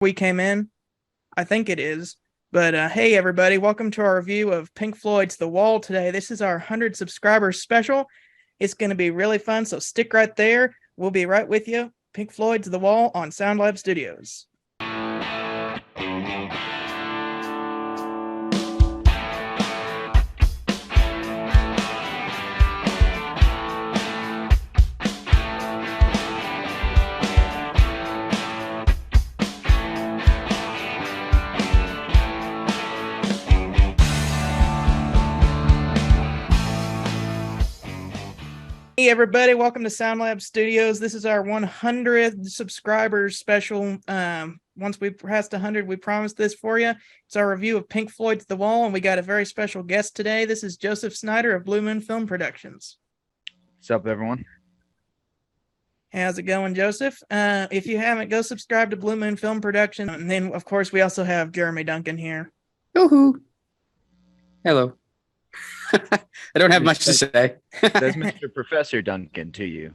we came in. I think it is. But hey, everybody, welcome to our review of Pink Floyd's The Wall today. This is our 100 subscribers special. It's going to be really fun, so stick right there. We'll be right with you. Pink Floyd's The Wall on SoundLab Studios. Hey everybody, welcome to SoundLab Studios. This is our 100th subscribers special. Once we passed 100, we promised this for you. It's our review of Pink Floyd's The Wall, and we got a very special guest today. This is Joseph Snyder of Blue Moon Film Productions. What's up, everyone? How's it going, Joseph? If you haven't, go subscribe to Blue Moon Film Production. And then, of course, we also have Jeremy Duncan here. Woohoo! Hello. I don't have much to say. Says Mr. Professor Duncan to you.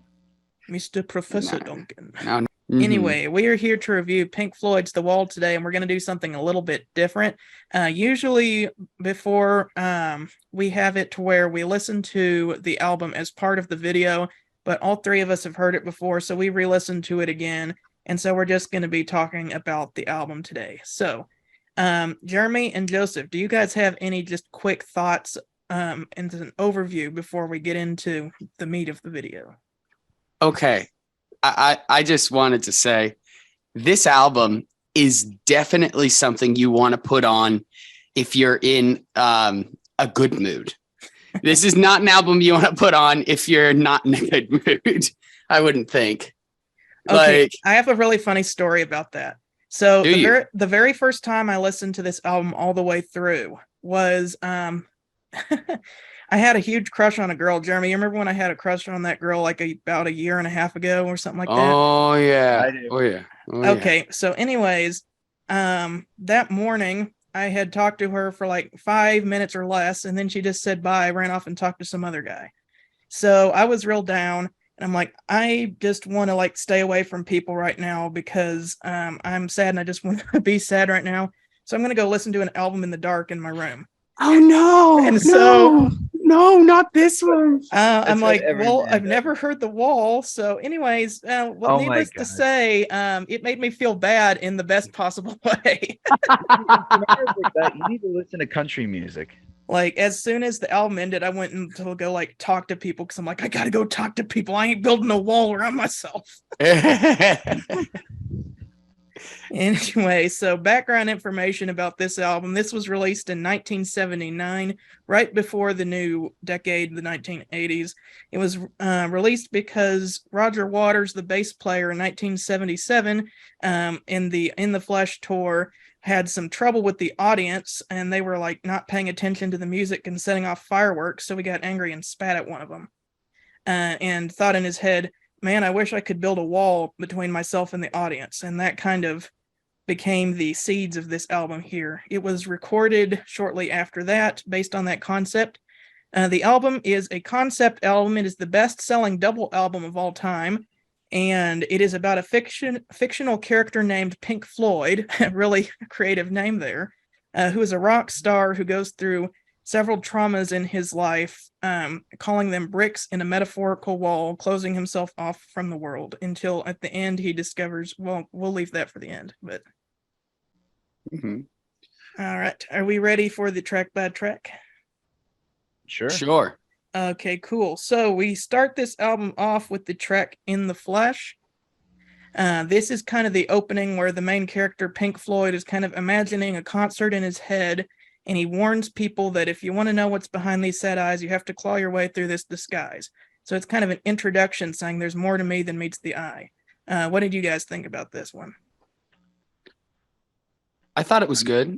Mr. Professor Duncan. No. Anyway, we are here to review Pink Floyd's The Wall today, and we're going to do something a little bit different. Usually before we have it to where we listen to the album as part of the video, but all three of us have heard it before, so we re-listened to it again, and so we're just going to be talking about the album today. So, Jeremy and Joseph, do you guys have any just quick thoughts and an overview before we get into the meat of the video? Okay. I just wanted to say this album is definitely something you want to put on if you're in a good mood. This is not an album you want to put on if you're not in a good mood. I wouldn't think. Okay, I have a really funny story about that. So the very first time I listened to this album all the way through was I had a huge crush on a girl. Jeremy, you remember when I had a crush on that girl like about a year and a half ago or something like that? Oh yeah. I do. Oh yeah. Okay, so anyways, that morning I had talked to her for like 5 minutes or less, and then she just said bye, ran off and talked to some other guy. So I was real down, and I'm like, I just want to like stay away from people right now because I'm sad and I just want to be sad right now. So I'm gonna go listen to an album in the dark in my room. Oh no! And so no, not this one. I'm like, well, I've does. never heard The Wall. So anyways, Oh needless to say, it made me feel bad in the best possible way. You need to listen to country music. Like, as soon as the album ended, I went to go like talk to people because I'm like, I gotta go talk to people. I ain't building a wall around myself. Anyway, so background information about this album. This was released in 1979, right before the new decade, the 1980s. It was released because Roger Waters, the bass player in 1977, in the Flesh tour, had some trouble with the audience, and they were like not paying attention to the music and setting off fireworks. So he got angry and spat at one of them, and thought in his head, man, I wish I could build a wall between myself and the audience. And that kind of became the seeds of this album here. It was recorded shortly after that, based on that concept. The album is a concept album. It is the best-selling double album of all time. And it is about a fictional character named Pink Floyd, a really creative name there, who is a rock star who goes through several traumas in his life, calling them bricks in a metaphorical wall, closing himself off from the world until at the end he discovers, well, we'll leave that for the end. But All right, are we ready for the track by track? Sure. Okay, cool. So we start this album off with the track In the Flesh. This is kind of the opening where the main character, Pink Floyd, is kind of imagining a concert in his head. And he warns people that if you want to know what's behind these sad eyes, you have to claw your way through this disguise. So it's kind of an introduction saying there's more to me than meets the eye. What did you guys think about this one? I thought it was good.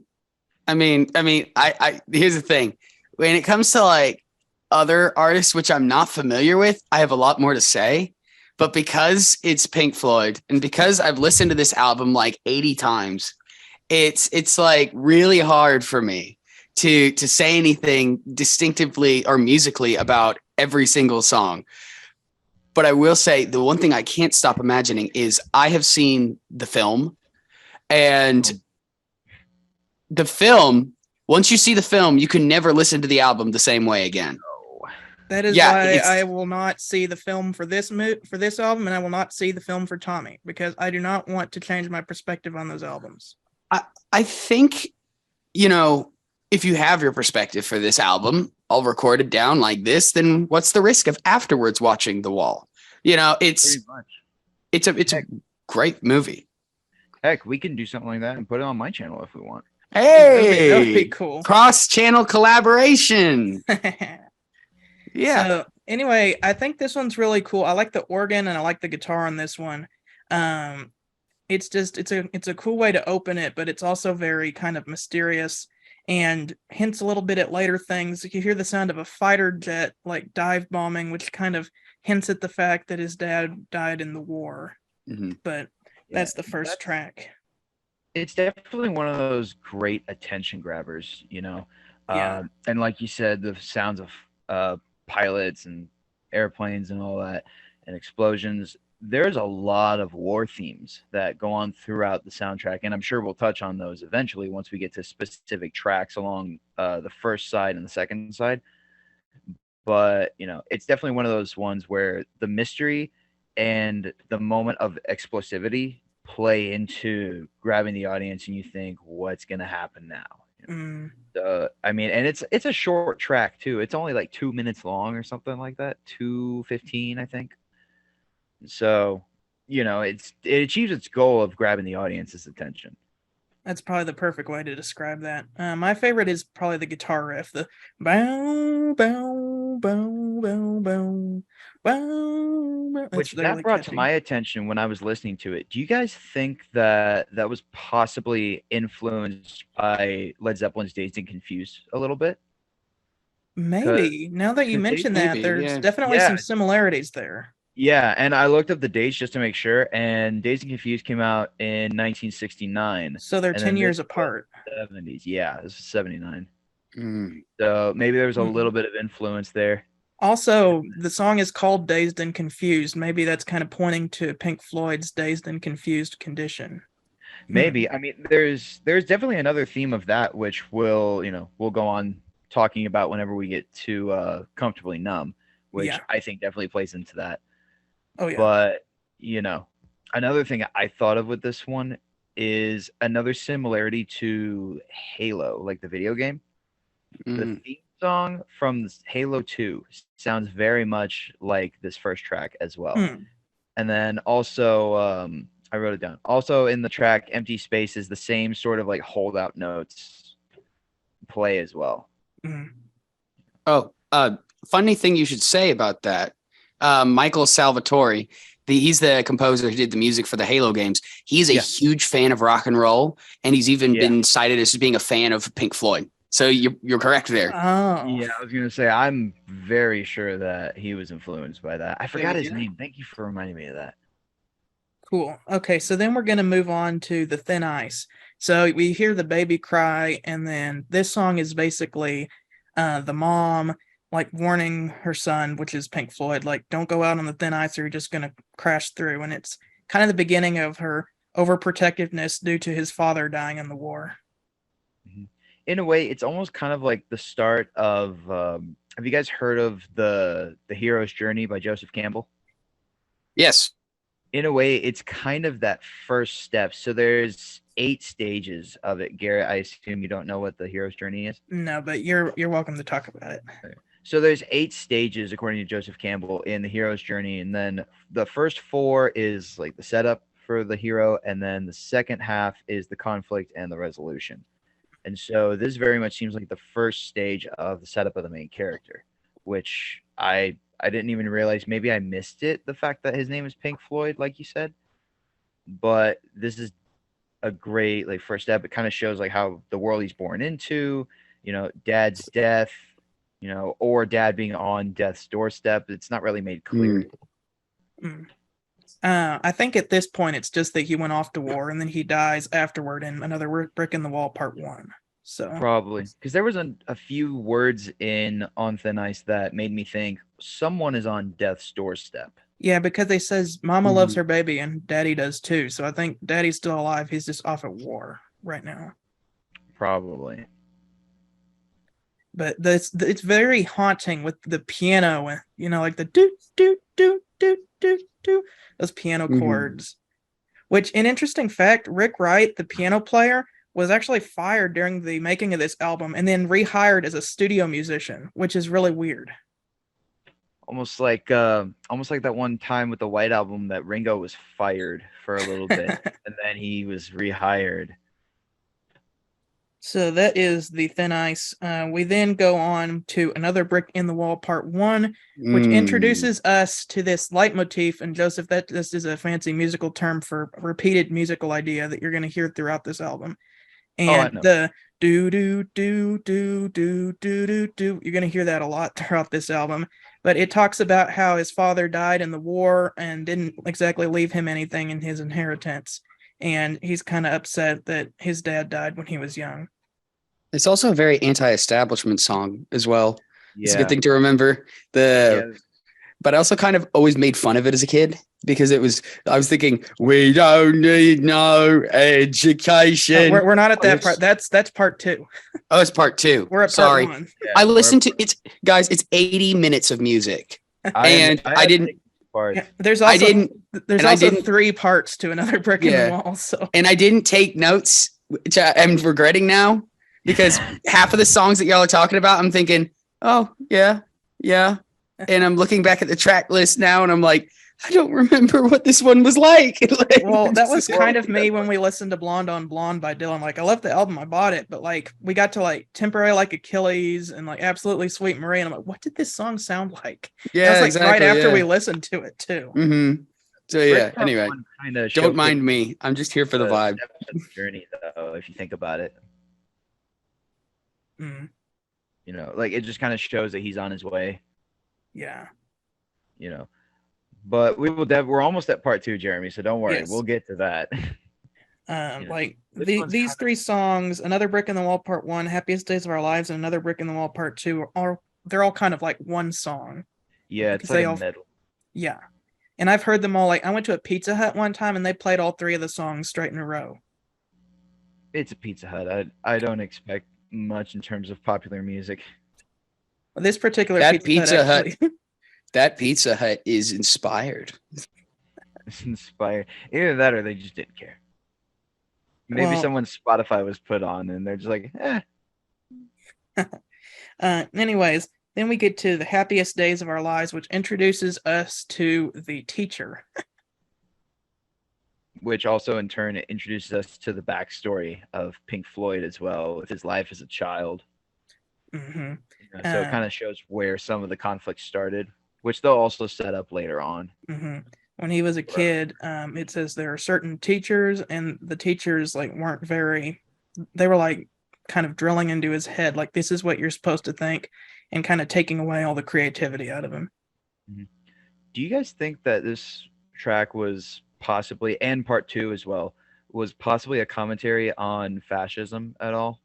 I mean, I here's the thing. When it comes to like other artists, which I'm not familiar with, I have a lot more to say. But because it's Pink Floyd and because I've listened to this album like 80 times, it's like really hard for me to say anything distinctively or musically about every single song. But I will say the one thing I can't stop imagining is I have seen the film And the film, once you see the film, you can never listen to the album the same way again. That is Yeah, why it's- I will not see the film for this for this album, and I will not see the film for Tommy, because I do not want to change my perspective on those albums. I think, you know, if you have your perspective for this album, all recorded down like this, then what's the risk of afterwards watching The Wall? You know, Pretty much. it's a great movie. Heck, we can do something like that and put it on my channel if we want. Hey, That would be cool. Cross-channel collaboration. Yeah. So anyway, I think this one's really cool. I like the organ and I like the guitar on this one. It's just it's a cool way to open it, but it's also very kind of mysterious and hints a little bit at later things. You hear the sound of a fighter jet like dive bombing, which kind of hints at the fact that his dad died in the war. Mm-hmm. But that's the first track. It's definitely one of those great attention grabbers, you know. Yeah. And like you said, the sounds of pilots and airplanes and all that and explosions. There's a lot of war themes that go on throughout the soundtrack, and I'm sure we'll touch on those eventually once we get to specific tracks along the first side and the second side. But you know, it's definitely one of those ones where the mystery and the moment of explosivity play into grabbing the audience, and you think, what's going to happen now? I mean, and it's a short track too. It's only like 2 minutes long or something like that, 2:15, I think. So, you know, it achieves its goal of grabbing the audience's attention. That's probably the perfect way to describe that. My favorite is probably the guitar riff, the bow, bow, bow, bow, bow, bow. Which that really brought catchy. to my attention when I was listening to it. Do you guys think that that was possibly influenced by Led Zeppelin's Dazed and Confused a little bit? Maybe. Now that you mention that, maybe, there's yeah. definitely Yeah. some similarities there. Yeah, and I looked up the dates just to make sure, and Dazed and Confused came out in 1969. So they're and 10 then years this was apart. 70s. Yeah, this is 79. Mm. So maybe there was a Mhm. little bit of influence there. Also, the song is called Dazed and Confused. Maybe that's kind of pointing to Pink Floyd's dazed and confused condition. Maybe. I mean, there's definitely another theme of that which we'll go on talking about whenever we get to Comfortably Numb, which Yeah. I think definitely plays into that. Oh, yeah. But, you know, another thing I thought of with this one is another similarity to Halo, like the video game. The theme song from Halo 2 sounds very much like this first track as well. And then also, I wrote it down. Also in the track Empty Space is the same sort of like holdout notes play as well. Oh, funny thing you should say about that. Michael Salvatore, he's the composer who did the music for the Halo games. He's a huge fan of rock and roll, and he's even been cited as being a fan of Pink Floyd. So you're correct there. Oh. Yeah, I was gonna say I'm very sure that he was influenced by that. I forgot his name. Thank you for reminding me of that. Cool. Okay, so then we're going to move on to the Thin Ice. So we hear the baby cry, and then this song is basically the mom like warning her son, which is Pink Floyd, like, don't go out on the thin ice or you're just going to crash through. And it's kind of the beginning of her overprotectiveness due to his father dying in the war. In a way, it's almost kind of like the start of have you guys heard of the Hero's Journey by Joseph Campbell? Yes. In a way, it's kind of that first step. So there's 8 stages of it. Garrett, I assume you don't know what the Hero's Journey is? No, but you're welcome to talk about it. So there's 8 stages according to Joseph Campbell in the hero's journey, and then the first 4 is like the setup for the hero, and then the second half is the conflict and the resolution. And so this very much seems like the first stage of the setup of the main character, which I didn't even realize. Maybe I missed it, the fact that his name is Pink Floyd, like you said. But this is a great like first step. It kind of shows like how the world he's born into, dad's death, or dad being on death's doorstep. It's not really made clear. I think at this point it's just that he went off to war and then he dies afterward in another Brick in the Wall Part 1. So probably because there was a few words in On Thin Ice that made me think someone is on death's doorstep. Yeah, because they says Mama loves Mhm. her baby and Daddy does too. So I think Daddy's still alive. He's just off at war right now. Probably. But it's very haunting with the piano, like the do do do do do do those piano Mhm. chords. Which, an interesting fact, Rick Wright, the piano player, was actually fired during the making of this album and then rehired as a studio musician, which is really weird. Almost like that one time with the White Album that Ringo was fired for a little bit and then he was rehired. So that is the Thin Ice. We then go on to Another Brick in the Wall Part 1, which Mm. introduces us to this leitmotif. And Joseph, that this is a fancy musical term for repeated musical idea that you're going to hear throughout this album. Oh, I And know. the do do do do do do do do, you're going to hear that a lot throughout this album. But it talks about how his father died in the war and didn't exactly leave him anything in his inheritance. And he's kind of upset that his dad died when he was young. It's also a very anti-establishment song as well. It's a good Yeah. thing to remember. Yeah. But I also kind of always made fun of it as a kid because I was thinking, we don't need no education. We're not at that part. Yes. That's part two. Oh, it's part two. We're at Sorry. part one. Yeah. I listened to it's guys, it's 80 minutes of music. And I didn't parts. Yeah, there's I also didn't there's and I also didn't three parts to Another Brick in the yeah. Wall. So And I didn't take notes, which I'm regretting now because half of the songs that y'all are talking about, I'm thinking, oh yeah, yeah. And I'm looking back at the track list now and I'm like, I don't remember what this one was like. well, that was Well, kind of yeah, me when we listened to Blonde on Blonde by Dylan. Like I love the album, I bought it, but like we got to like Temporary Like Achilles and like Absolutely Sweet Marie, and I'm like, what did this song sound like? That was Yeah, like right exactly. after Yeah. we listened to it too. Mm-hmm. So yeah, Brick Part anyway, One kind of don't showcased mind me. I'm just here for the the vibe. depth of the journey, though. If you think about it, Mm, like it just kind of shows that he's on his way. yeah. You know, but we're almost at part two, Jeremy. So don't worry, Yes. we'll get to that. Like This one's these kind three songs, Another Brick in the Wall Part 1, Happiest Days of Our Lives, and Another Brick in the Wall Part 2 are they're all kind of like one song yeah, it's because like they a all medley. yeah. And I've heard them all. Like I went to a Pizza Hut one time and they played all three of the songs straight in a row. It's a Pizza Hut. I don't expect much in terms of popular music. This particular That Pizza Hut Pizza Hut, actually that Pizza Hut is inspired. It's inspired. Either that or they just didn't care. Maybe well, someone's Spotify was put on and they're just like, anyways, then we get to the Happiest Days of Our Lives, which introduces us to the teacher. which also in turn introduces us to the backstory of Pink Floyd as well, with his life as a child. Mm-hmm. So it kind of shows where some of the conflict started, which they'll also set up later on. Mm-hmm. When he was a kid, it says there are certain teachers, and the teachers like weren't very. They were like kind of drilling into his head, like this is what you're supposed to think, and kind of taking away all the creativity out of him. Do you guys think that this track was possibly, and part two as well, was possibly a commentary on fascism at all?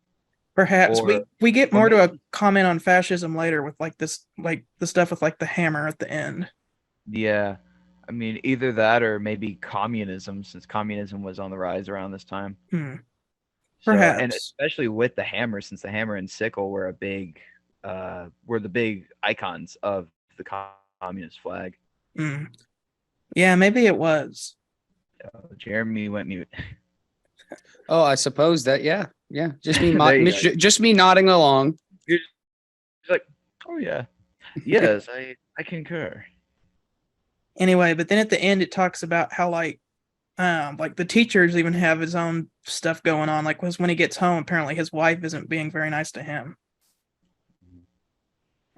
Perhaps Or, we get or more to a maybe, comment on fascism later with like this, like the stuff with like the hammer at the end. yeah, I mean, either that or maybe communism, since communism was on the rise around this time. Hmm. So, and Perhaps. especially with the hammer, since the hammer and sickle were the big icons of the communist flag. Hmm. Yeah, maybe it was. Jeremy went mute. Oh, I suppose that yeah. Just There you go. just me nodding along. You're just like, oh yeah, yes, I concur. Anyway, but then at the end it talks about how like the teachers even have his own stuff going on. Like was when he gets home, apparently his wife isn't being very nice to him.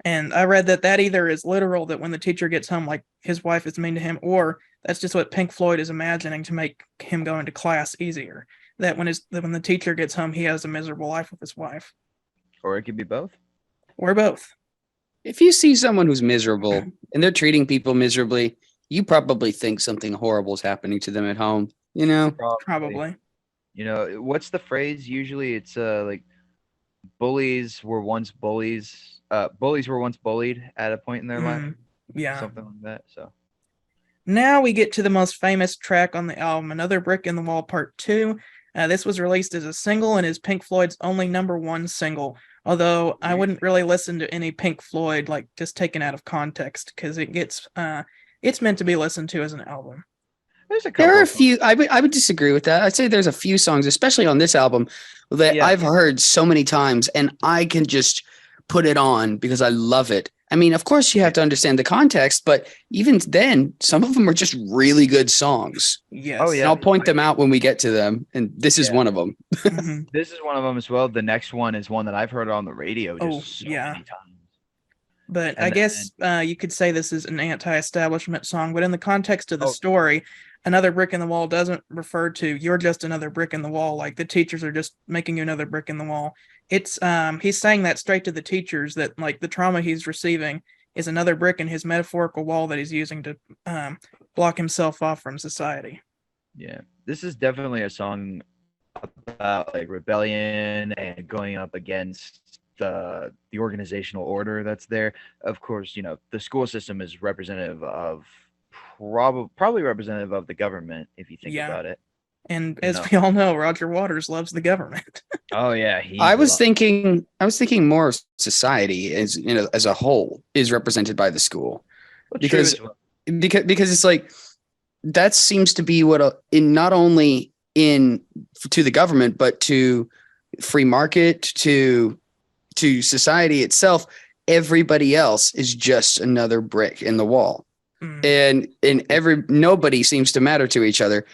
And I read that either is literal, that when the teacher gets home, like his wife is mean to him, or that's just what Pink Floyd is imagining to make him go into class easier. That when the teacher gets home, he has a miserable life with his wife, Or it could be both. or both. If you see someone who's miserable and they're treating people miserably, you probably think something horrible is happening to them at home. You know? Probably. What's the phrase? Usually, it's like bullies were once bullies. Bullies were once bullied at a point in their life, Yeah. something like that. So Now we get to the most famous track on the album, Another Brick in the Wall Part 2. This was released as a single and is Pink Floyd's only #1 single. Although I wouldn't really listen to any Pink Floyd, like just taken out of context, because it's meant to be listened to as an album. There's a couple. There are a of few. I would disagree with that. I'd say there's a few songs, especially on this album, that Yeah. I've heard so many times, and I can just put it on because I love it. I mean, of course, you have to understand the context, but even then, some of them are just really good songs. Yes. Oh, And yeah. I'll point them out when we get to them, and this is Yeah. one of them. Mhm. This is one of them as well. The next one is one that I've heard on the radio just Oh, so yeah. many times. But I And guess you could say this is an anti-establishment song, but in the context of the Oh. story, Another Brick in the Wall doesn't refer to you're just another brick in the wall, like the teachers are just making you another brick in the wall. It's he's saying that straight to the teachers, that like the trauma he's receiving is another brick in his metaphorical wall that he's using to block himself off from society. Yeah, this is definitely a song about like rebellion and going up against the organizational order that's there. Of course, you know, the school system is representative of probably representative of the government if you think Yeah. about it. And You as know. we all know, Roger Waters loves the government. Oh yeah, I was thinking more of society as as a whole is represented by the school, because it's like that seems to be what in not only in to the government but to free market, to society itself. Everybody else is just another brick in the wall, and nobody seems to matter to each other,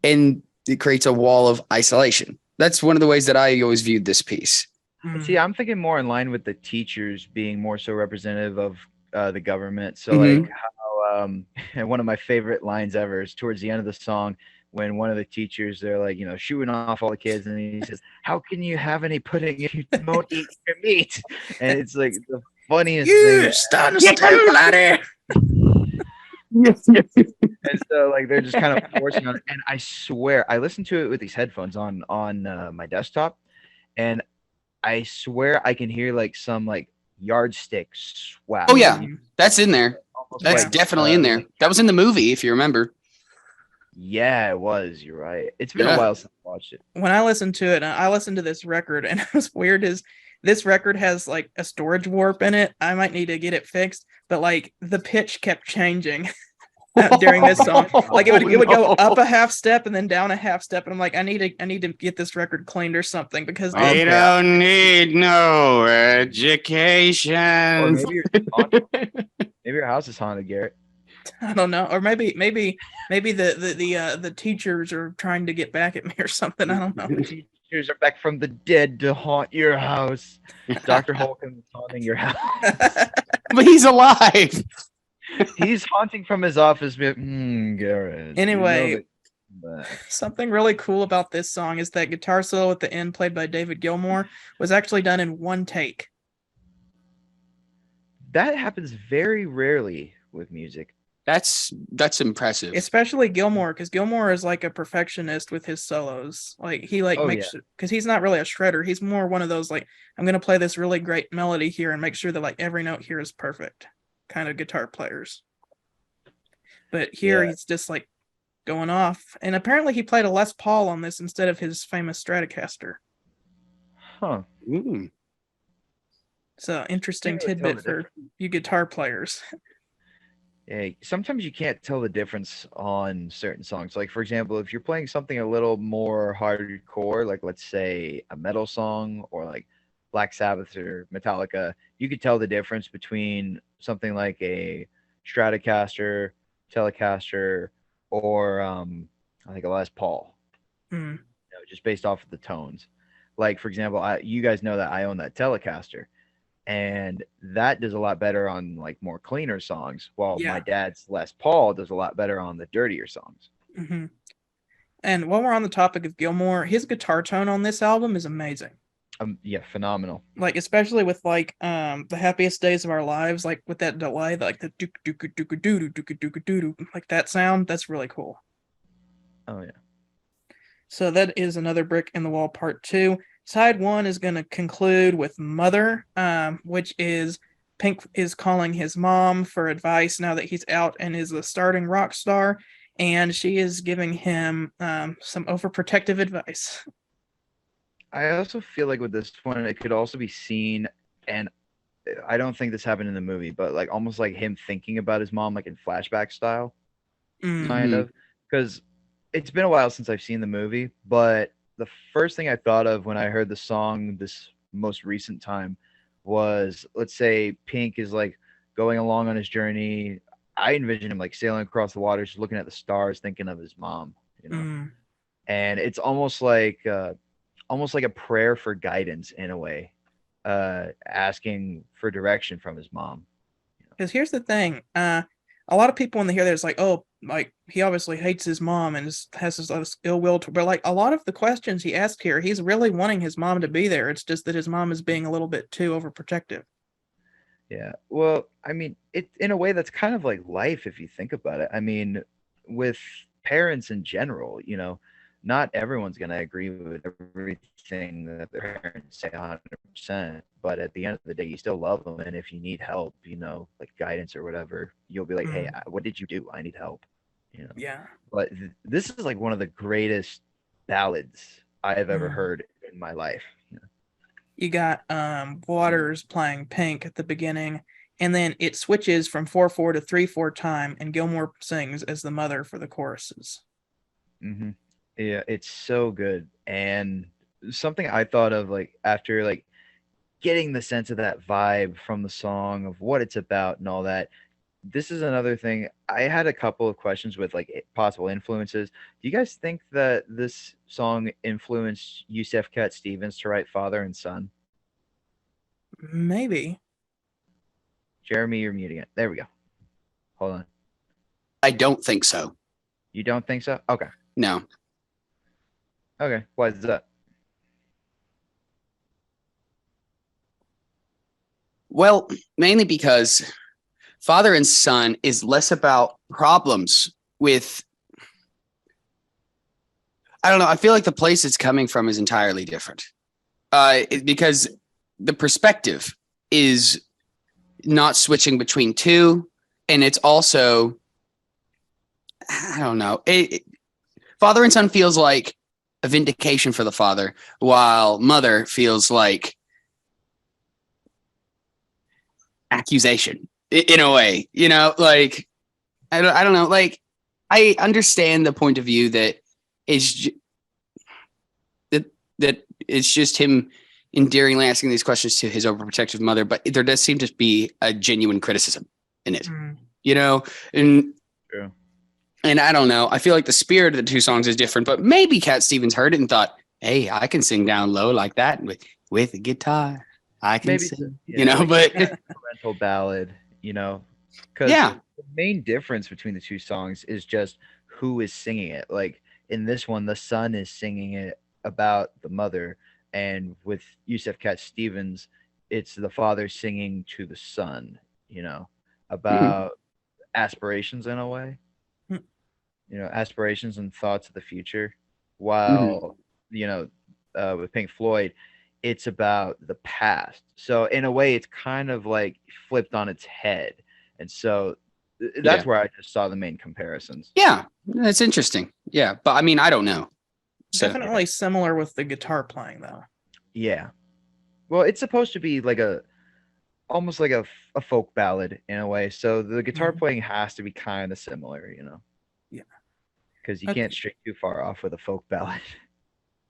and it creates a wall of isolation. That's one of the ways that I always viewed this piece. See, I'm thinking more in line with the teachers being more so representative of the government. So Mhm. like how one of my favorite lines ever is towards the end of the song when one of the teachers, they're like, you know, shooing off all the kids, and he says, "How can you have any pudding if you don't eat your meat?" And it's like the funniest thing. stand still, laddie. And so like they're just kind of forcing on it. And I swear, I listened to it with these headphones on my desktop, and I swear I can hear like some like yardstick swap. Oh yeah, that's in there. Almost That's like, definitely in there. That was in the movie, if you remember. Yeah, it was. You're right. It's been Yeah. a while since I watched it. When I listened to it, I listened to this record, and what's weird is this record has like a storage warp in it. I might need to get it fixed, but like the pitch kept changing during this song. Like it would go up a half step and then down a half step, and I'm like, I need to get this record cleaned or something, because We don't need no education. Or maybe your house is haunted, Garrett. I don't know, or maybe the teachers are trying to get back at me or something. I don't know. Teachers are back from the dead to haunt your house. Dr. Holcomb is haunting your house. But he's alive. He's haunting from his office. Garrett. Anyway, you know that- something really cool about this song is that guitar solo at the end, played by David Gilmour, was actually done in one take. that happens very rarely with music. That's impressive. Especially Gilmour, because Gilmour is like a perfectionist with his solos. Like he like Oh, makes, because he's not really a shredder. He's more one of those like, I'm gonna play this really great melody here and make sure that like every note here is perfect kind of guitar players. But here Yeah. he's just like going off. And apparently he played a Les Paul on this instead of his famous Stratocaster. Huh. Mm. So interesting Can't really tell tidbit for you guitar players. Yeah, sometimes you can't tell the difference on certain songs. Like, for example, if you're playing something a little more hardcore, like let's say a metal song or like Black Sabbath or Metallica, you could tell the difference between something like a Stratocaster, Telecaster, or I think a Les Paul. Mm. You know, just based off of the tones. Like, for example, you guys know that I own that Telecaster. And that does a lot better on like more cleaner songs, while Yeah. my dad's Les Paul does a lot better on the dirtier songs. Mm-hmm. And while we're on the topic of Gilmour, his guitar tone on this album is amazing. Yeah, phenomenal. Like especially with like the Happiest Days of Our Lives, like with that delay, like the dook dook dook dook dook dook dook, like that sound, that's really cool. Oh yeah. So that is Another Brick in the Wall Part 2. Side 1 is going to conclude with Mother, which is Pink is calling his mom for advice now that he's out and is a starting rock star, and she is giving him some overprotective advice. I also feel like with this one, it could also be seen, and I don't think this happened in the movie, but like almost like him thinking about his mom, like in flashback style, kind Mhm. of. Because it's been a while since I've seen the movie, but the first thing I thought of when I heard the song this most recent time was, let's say Pink is like going along on his journey. I envision him like sailing across the water, just looking at the stars, thinking of his mom, you know. Mm. And it's almost like a prayer for guidance in a way, asking for direction from his mom. Because here's the thing, a lot of people when they hear that, it's like, oh, like he obviously hates his mom and has this ill will to. But like a lot of the questions he asked here, he's really wanting his mom to be there. It's just that his mom is being a little bit too overprotective. Yeah. Well, I mean, it in a way that's kind of like life if you think about it. I mean, with parents in general, you know, not everyone's going to agree with everything that their parents say 100%, but at the end of the day, you still love them, and if you need help, you know, like guidance or whatever, you'll be like, "Hey, Mm. what did you do? I need help." You know. Yeah. But this is like one of the greatest ballads I have ever Mm. heard in my life. You know? You got Waters playing Pink at the beginning, and then it switches from 4/4 to 3/4 time, and Gilmore sings as the mother for the choruses. Mm-hmm. Yeah, it's so good. And something I thought of like after like getting the sense of that vibe from the song of what it's about and all that. This is another thing. I had a couple of questions with like possible influences. Do you guys think that this song influenced Yusef Cat Stevens to write Father and Son? Maybe. Jeremy, you're muting it. There we go. Hold on. I don't think so. You don't think so? Okay. No. Okay. Why is that? Well, mainly because Father and Son is less about problems with, I don't know. I feel like the place it's coming from is entirely different. Because the perspective is not switching between two, and it's also, I don't know. Father and Son feels like a vindication for the father, while Mother feels like accusation in a way. You know, like I don't know. Like I understand the point of view that is that it's just him endearingly asking these questions to his overprotective mother, but there does seem to be a genuine criticism in it. Mm. You know, and True. and I don't know. I feel like the spirit of the two songs is different, but maybe Cat Stevens heard it and thought, "Hey, I can sing down low like that with a guitar. I can Maybe so, sing." yeah, You know, like but parental ballad, you know, because yeah, the main difference between the two songs is just who is singing it. Like in this one, the son is singing it about the mother, and with Yusef Cat Stevens, it's the father singing to the son, you know, Mhm. about aspirations in a way, Mm. you know, aspirations and thoughts of the future. Mhm. While, you know, with Pink Floyd, it's about the past. So in a way, it's kind of like flipped on its head. And so that's Yeah, where I just saw the main comparisons. yeah, that's interesting. Yeah, but I mean, I don't know. So Definitely similar with the guitar playing though. Yeah. Well, it's supposed to be like a almost like a folk ballad in a way. So the guitar Mm. playing has to be kind of similar, you know, Yeah. because you can't Okay. stray too far off with a folk ballad.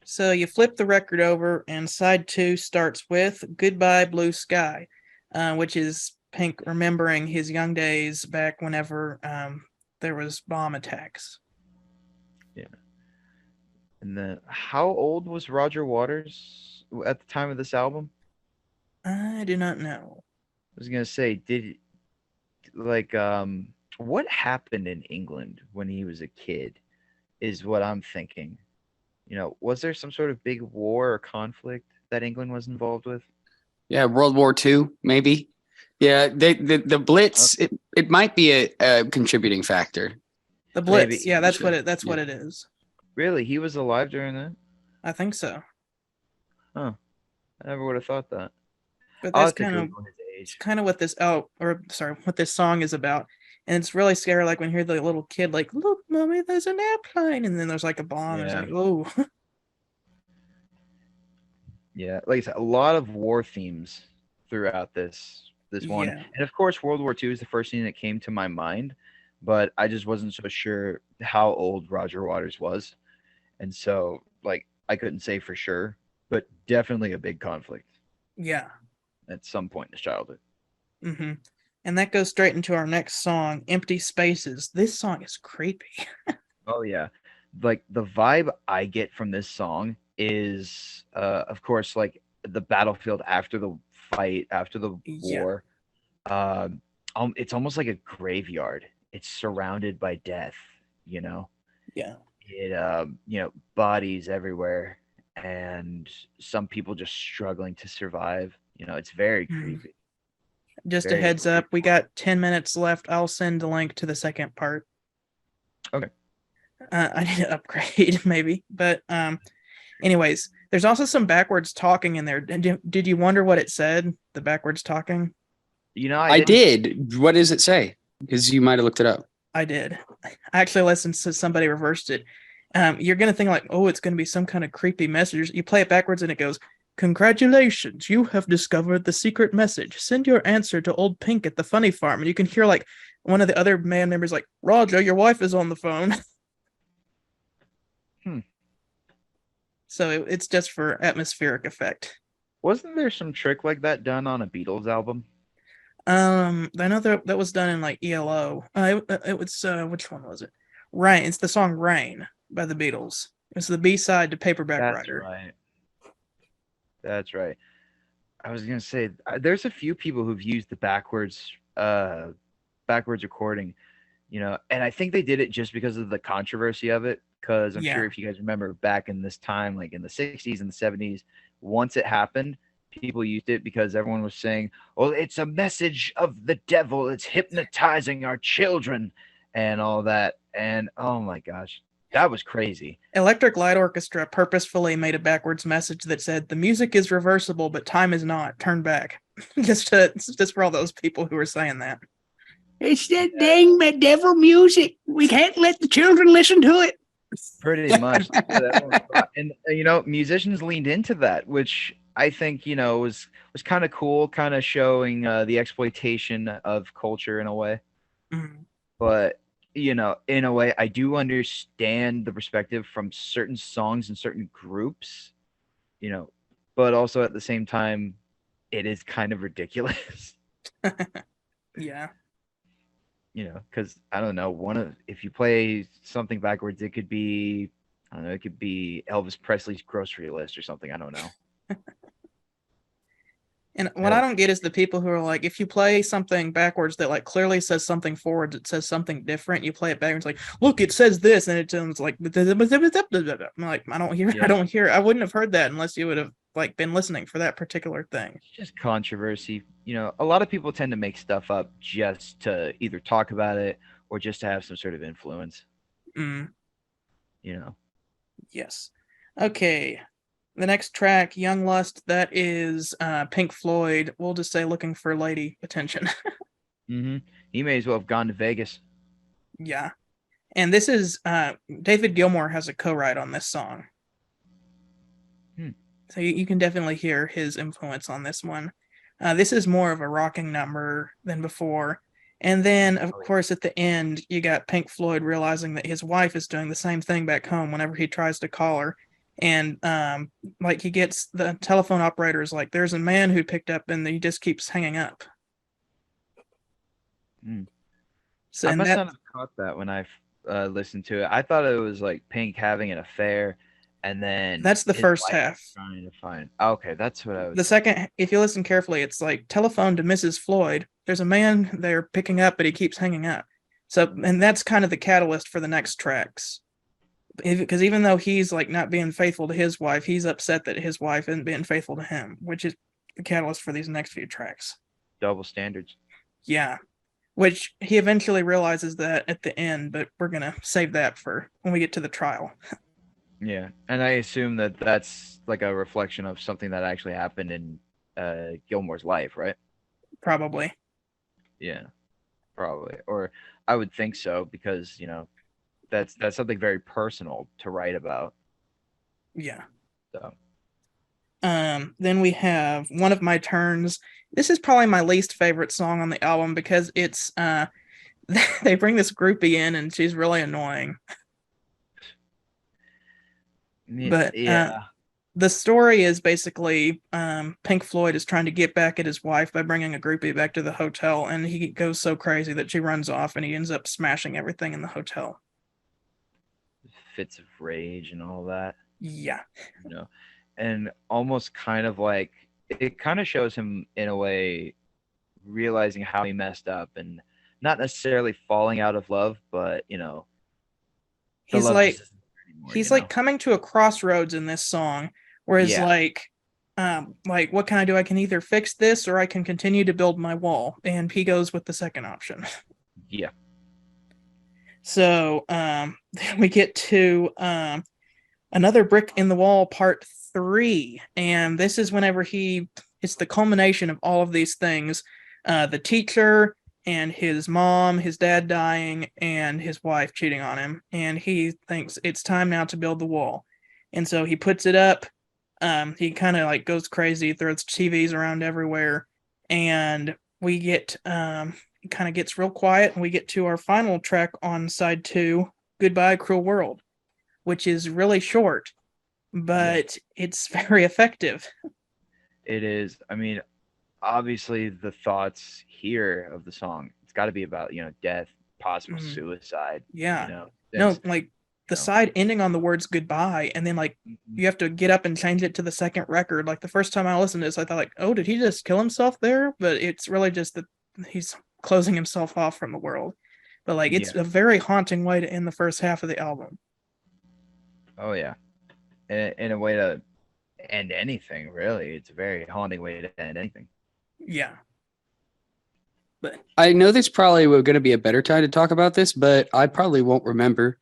So you flip the record over, and side two starts with "Goodbye Blue Sky," which is Pink remembering his young days back whenever there was bomb attacks. Yeah. And then how old was Roger Waters at the time of this album? I do not know. I was gonna say, did like what happened in England when he was a kid is what I'm thinking. You know, was there some sort of big war or conflict that England was involved with? yeah, World War II, maybe. Yeah, the Blitz, it might be a contributing factor. The Blitz, Maybe. yeah, that's Sure. that's Yeah. what it is. Really, he was alive during that? I think so. Huh. I never would have thought that. But I'll that's have to kind of Google his it's kind of what this what this song is about. And it's really scary, like when you hear the little kid like, "Look, mommy, there's an airplane," and then there's like a bomb, and it's Yeah. like, oh. Yeah, like I said, a lot of war themes throughout this one, Yeah. and of course, World War II is the first thing that came to my mind, but I just wasn't so sure how old Roger Waters was, and so like I couldn't say for sure, but definitely a big conflict Yeah. at some point in his childhood. Hmm. And that goes straight into our next song, "Empty Spaces." This song is creepy. Oh yeah, like the vibe I get from this song is, of course, like the battlefield after the fight, after the Yeah. war. Um, it's almost like a graveyard. It's surrounded by death, you know. Yeah. Bodies everywhere, and some people just struggling to survive. It's very Mhm. creepy. Just a Very heads creepy. up, we got 10 minutes left. I'll send the link to the second part. Okay. I need to upgrade maybe, but anyways, there's also some backwards talking in there. Did you wonder what it said? The backwards talking? I I didn't. did. What does it say? Because you might have looked it up. I did. I actually listened to somebody reversed it. You're gonna think like, oh, it's gonna be some kind of creepy message. You play it backwards and it goes, "Congratulations, you have discovered the secret message. Send your answer to Old Pink at the Funny Farm." And you can hear like one of the other band members like, "Roger, your wife is on the phone." Hmm. So it's just for atmospheric effect. Wasn't there some trick like that done on a Beatles album? I know that was done in like ELO. It was which one was it? Rain. It's the song "Rain" by the Beatles. It's the B-side to "Paperback That's Writer." right. That's right. I was gonna say there's a few people who've used the backwards recording, and I think they did it just because of the controversy of it. Because I'm sure Yeah. if you guys remember back in this time, like in the '60s and the '70s, once it happened, people used it because everyone was saying, "Well, it's a message of the devil. It's hypnotizing our children," and all that. And oh my gosh, that was crazy. Electric Light Orchestra purposefully made a backwards message that said, "The music is reversible, but time is not. Turn back." just for all those people who were saying that. It's that dang devil music. We can't let the children listen to it. Pretty much. That's what everyone thought. And musicians leaned into that, which I think, was kind of cool, kind of showing the exploitation of culture in a way. Mhm. But, in a way, I do understand the perspective from certain songs and certain groups, you know, but also at the same time, it is kind of ridiculous. Yeah. Because I don't know, if you play something backwards, it could be, I don't know, it could be Elvis Presley's grocery list or something. I don't know. And what I don't get is the people who are like, if you play something backwards that like clearly says something forwards, it says something different. You play it backwards, like, look, it says this, and it sounds like, I'm like, I don't hear, I Yeah, don't hear, I wouldn't have heard that unless you would have like been listening for that particular thing. it's just controversy. A lot of people tend to make stuff up just to either talk about it or just to have some sort of influence. Mm, You know. yes. Okay. The next track, "Young Lust," that is Pink Floyd. We'll just say "Looking for Lady Attention." Hmm. He may as well have gone to Vegas. Yeah. And this is David Gilmour has a co-write on this song. Hmm. So you can definitely hear his influence on this one. This is more of a rocking number than before. And then, of course, at the end, you got Pink Floyd realizing that his wife is doing the same thing back home whenever he tries to call her. And like he gets the telephone operator is like, "There's a man who picked up," and he just keeps hanging up. Hmm. So I and must that not have caught that when I listened to it. I thought it was like Pink having an affair, and then that's the his first wife half. trying to find. Okay, that's what I The was. second, if you listen carefully, it's like, "Telephone to Mrs. Floyd. There's a man there picking up, but he keeps hanging up." So, and that's kind of the catalyst for the next tracks. Because even though he's like not being faithful to his wife, he's upset that his wife isn't being faithful to him, which is the catalyst for these next few tracks. Double standards. Yeah. Which he eventually realizes that at the end, but we're going to save that for when we get to the trial. Yeah, and I assume that that's like a reflection of something that actually happened in Gilmore's life, right? Probably. Yeah, probably. Or I would think so because, that's something very personal to write about. Yeah. So, Then we have One of My Turns. This is probably my least favorite song on the album because it's they bring this groupie in and she's really annoying. But yeah. the story is basically Pink Floyd is trying to get back at his wife by bringing a groupie back to the hotel, and he goes so crazy that she runs off and he ends up smashing everything in the hotel. Fits of rage and all that, Yeah. you know. And almost kind of like it kind of shows him in a way realizing how he messed up and not necessarily falling out of love, but the He's love just like isn't there anymore, he's like coming to a crossroads in this song where it's Yeah. like what can I do? I can either fix this or I can continue to build my wall. And he goes with the second option. Yeah. So then we get to Another Brick in the Wall part 3. And this is whenever it's the culmination of all of these things. The teacher and his mom, his dad dying, and his wife cheating on him. And he thinks it's time now to build the wall. And so he puts it up. He kind of like goes crazy, throws TVs around everywhere. And we get, it kind of gets real quiet. And we get to our final track on side 2, Goodbye, Cruel World, which is really short, but it's very effective. It is. I mean, obviously the thoughts here of the song, it's got to be about, death, possible suicide, Yeah. No, since, like the side ending on the words goodbye, and then like you have to get up and change it to the second record. Like the first time I listened to this, I thought like, oh, did he just kill himself there? But it's really just that he's closing himself off from the world. But like it's Yeah. a very haunting way to end the first half of the album. Oh yeah. In a way to end anything, really. It's a very haunting way to end anything. Yeah. But I know there's probably going to be a better time to talk about this, but I probably won't remember.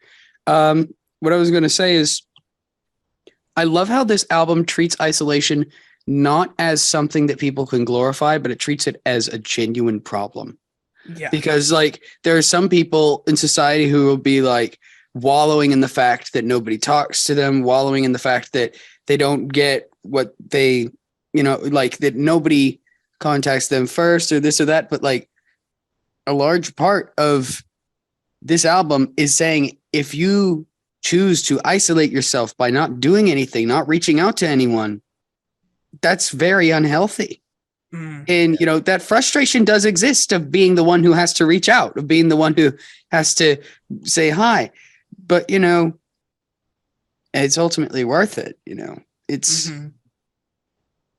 What I was going to say is I love how this album treats isolation not as something that people can glorify, but it treats it as a genuine problem. yeah. Because like there are some people in society who will be like wallowing in the fact that nobody talks to them, wallowing in the fact that they don't get what they, like that nobody contacts them first or this or that. But like a large part of this album is saying if you choose to isolate yourself by not doing anything, not reaching out to anyone, that's very unhealthy. And, that frustration does exist of being the one who has to reach out, of being the one who has to say hi. But, it's ultimately worth it. It's,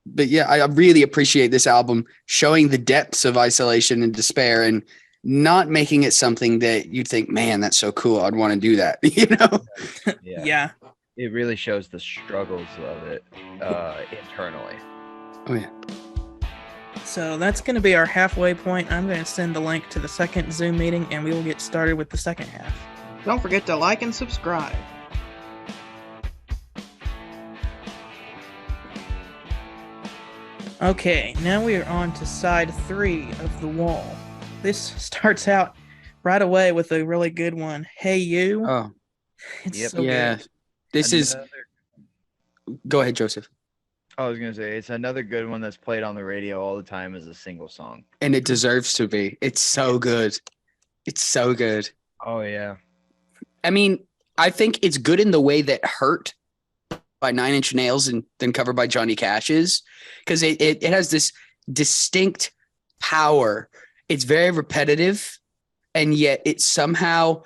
but yeah, I really appreciate this album showing the depths of isolation and despair and not making it something that you'd think, man, that's so cool. I'd want to do that, Yeah. It really shows the struggles of it internally. Oh yeah. So that's going to be our halfway point. I'm going to send the link to the second Zoom meeting and we will get started with the second half. Don't forget to like and subscribe. Okay, now we are on to side 3 of The Wall. This starts out right away with a really good one. Hey You. Oh. It's so good. This is. Go ahead, Joseph. I was gonna say it's another good one that's played on the radio all the time as a single song, and it deserves to be. It's so good. It's so good. Oh yeah. I mean, I think it's good in the way that Hurt by Nine Inch Nails and then covered by Johnny Cash is, because it has this distinct power. It's very repetitive, and yet it somehow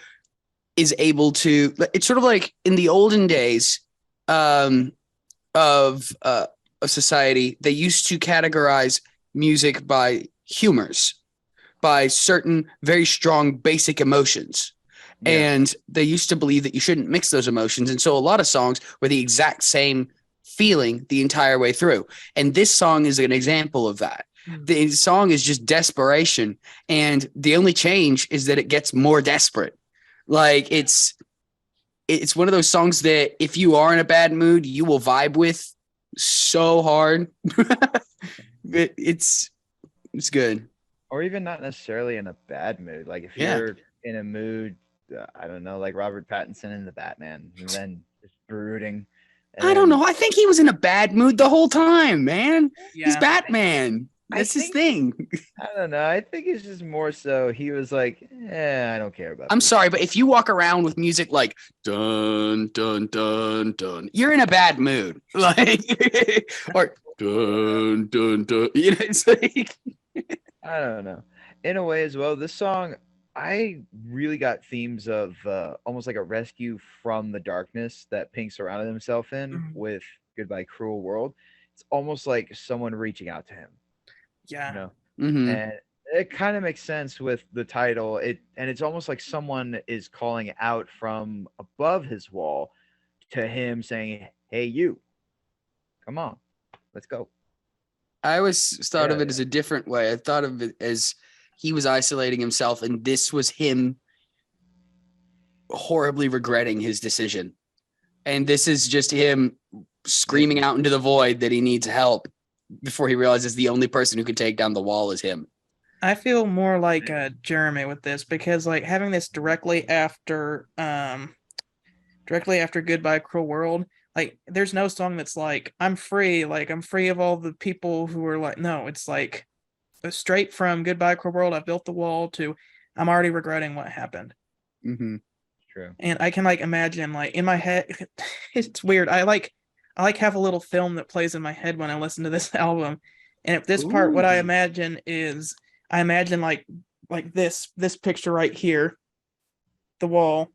is able to. It's sort of like in the olden days of society, they used to categorize music by humors, by certain very strong basic emotions. Yeah. And they used to believe that you shouldn't mix those emotions. And so a lot of songs were the exact same feeling the entire way through. And this song is an example of that. The song is just desperation. And the only change is that it gets more desperate. Like it's one of those songs that if you are in a bad mood, you will vibe with so hard. It's It's good. Or even not necessarily in a bad mood. Like if Yeah. you're in a mood, I don't know, like Robert Pattinson in the Batman, and then just brooding, I don't and know. I think he was in a bad mood the whole time, man. He's Yeah. Batman. I That's his think thing. I don't know. I think it's just more so he was like, I don't care about I'm this. sorry, but if you walk around with music like dun dun dun dun, you're in a bad mood. Like or dun dun dun. You know, it's like I don't know. In a way as well, this song I really got themes of almost like a rescue from the darkness that Pink surrounded himself in Mhm. with Goodbye Cruel World. It's almost like someone reaching out to him, you Yeah. know. Mhm. And it kind of makes sense with the title. It's almost like someone is calling out from above his wall to him saying, "Hey you, come on. Let's go." I always thought Yeah, of it as a different way. I thought of it as he was isolating himself, and this was him horribly regretting his decision. And this is just him screaming out into the void that he needs help before he realizes the only person who can take down the wall is him. I feel more like Jeremy with this because like having this directly after Goodbye Cruel World, like there's no song that's like I'm free of all the people who are like no, it's like straight from Goodbye Cruel World, I've built the wall to I'm already regretting what happened. Mm-hmm. true. And I can like imagine like in my head it's weird. I like have a little film that plays in my head when I listen to this album. And at this part, what I Ooh. imagine is I imagine like this picture right here, the wall,